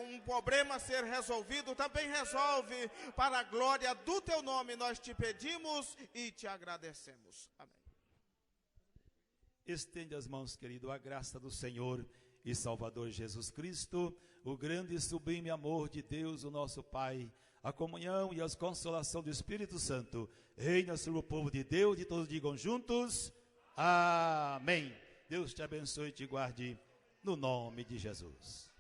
um problema ser resolvido, também resolve para a glória do teu nome, nós te pedimos e te agradecemos. Amém.
Estende as mãos, querido, a graça do Senhor e Salvador Jesus Cristo, o grande e sublime amor de Deus, o nosso Pai, a comunhão e a consolação do Espírito Santo, reina sobre o povo de Deus, e todos digam juntos, amém. Deus te abençoe e te guarde, no nome de Jesus.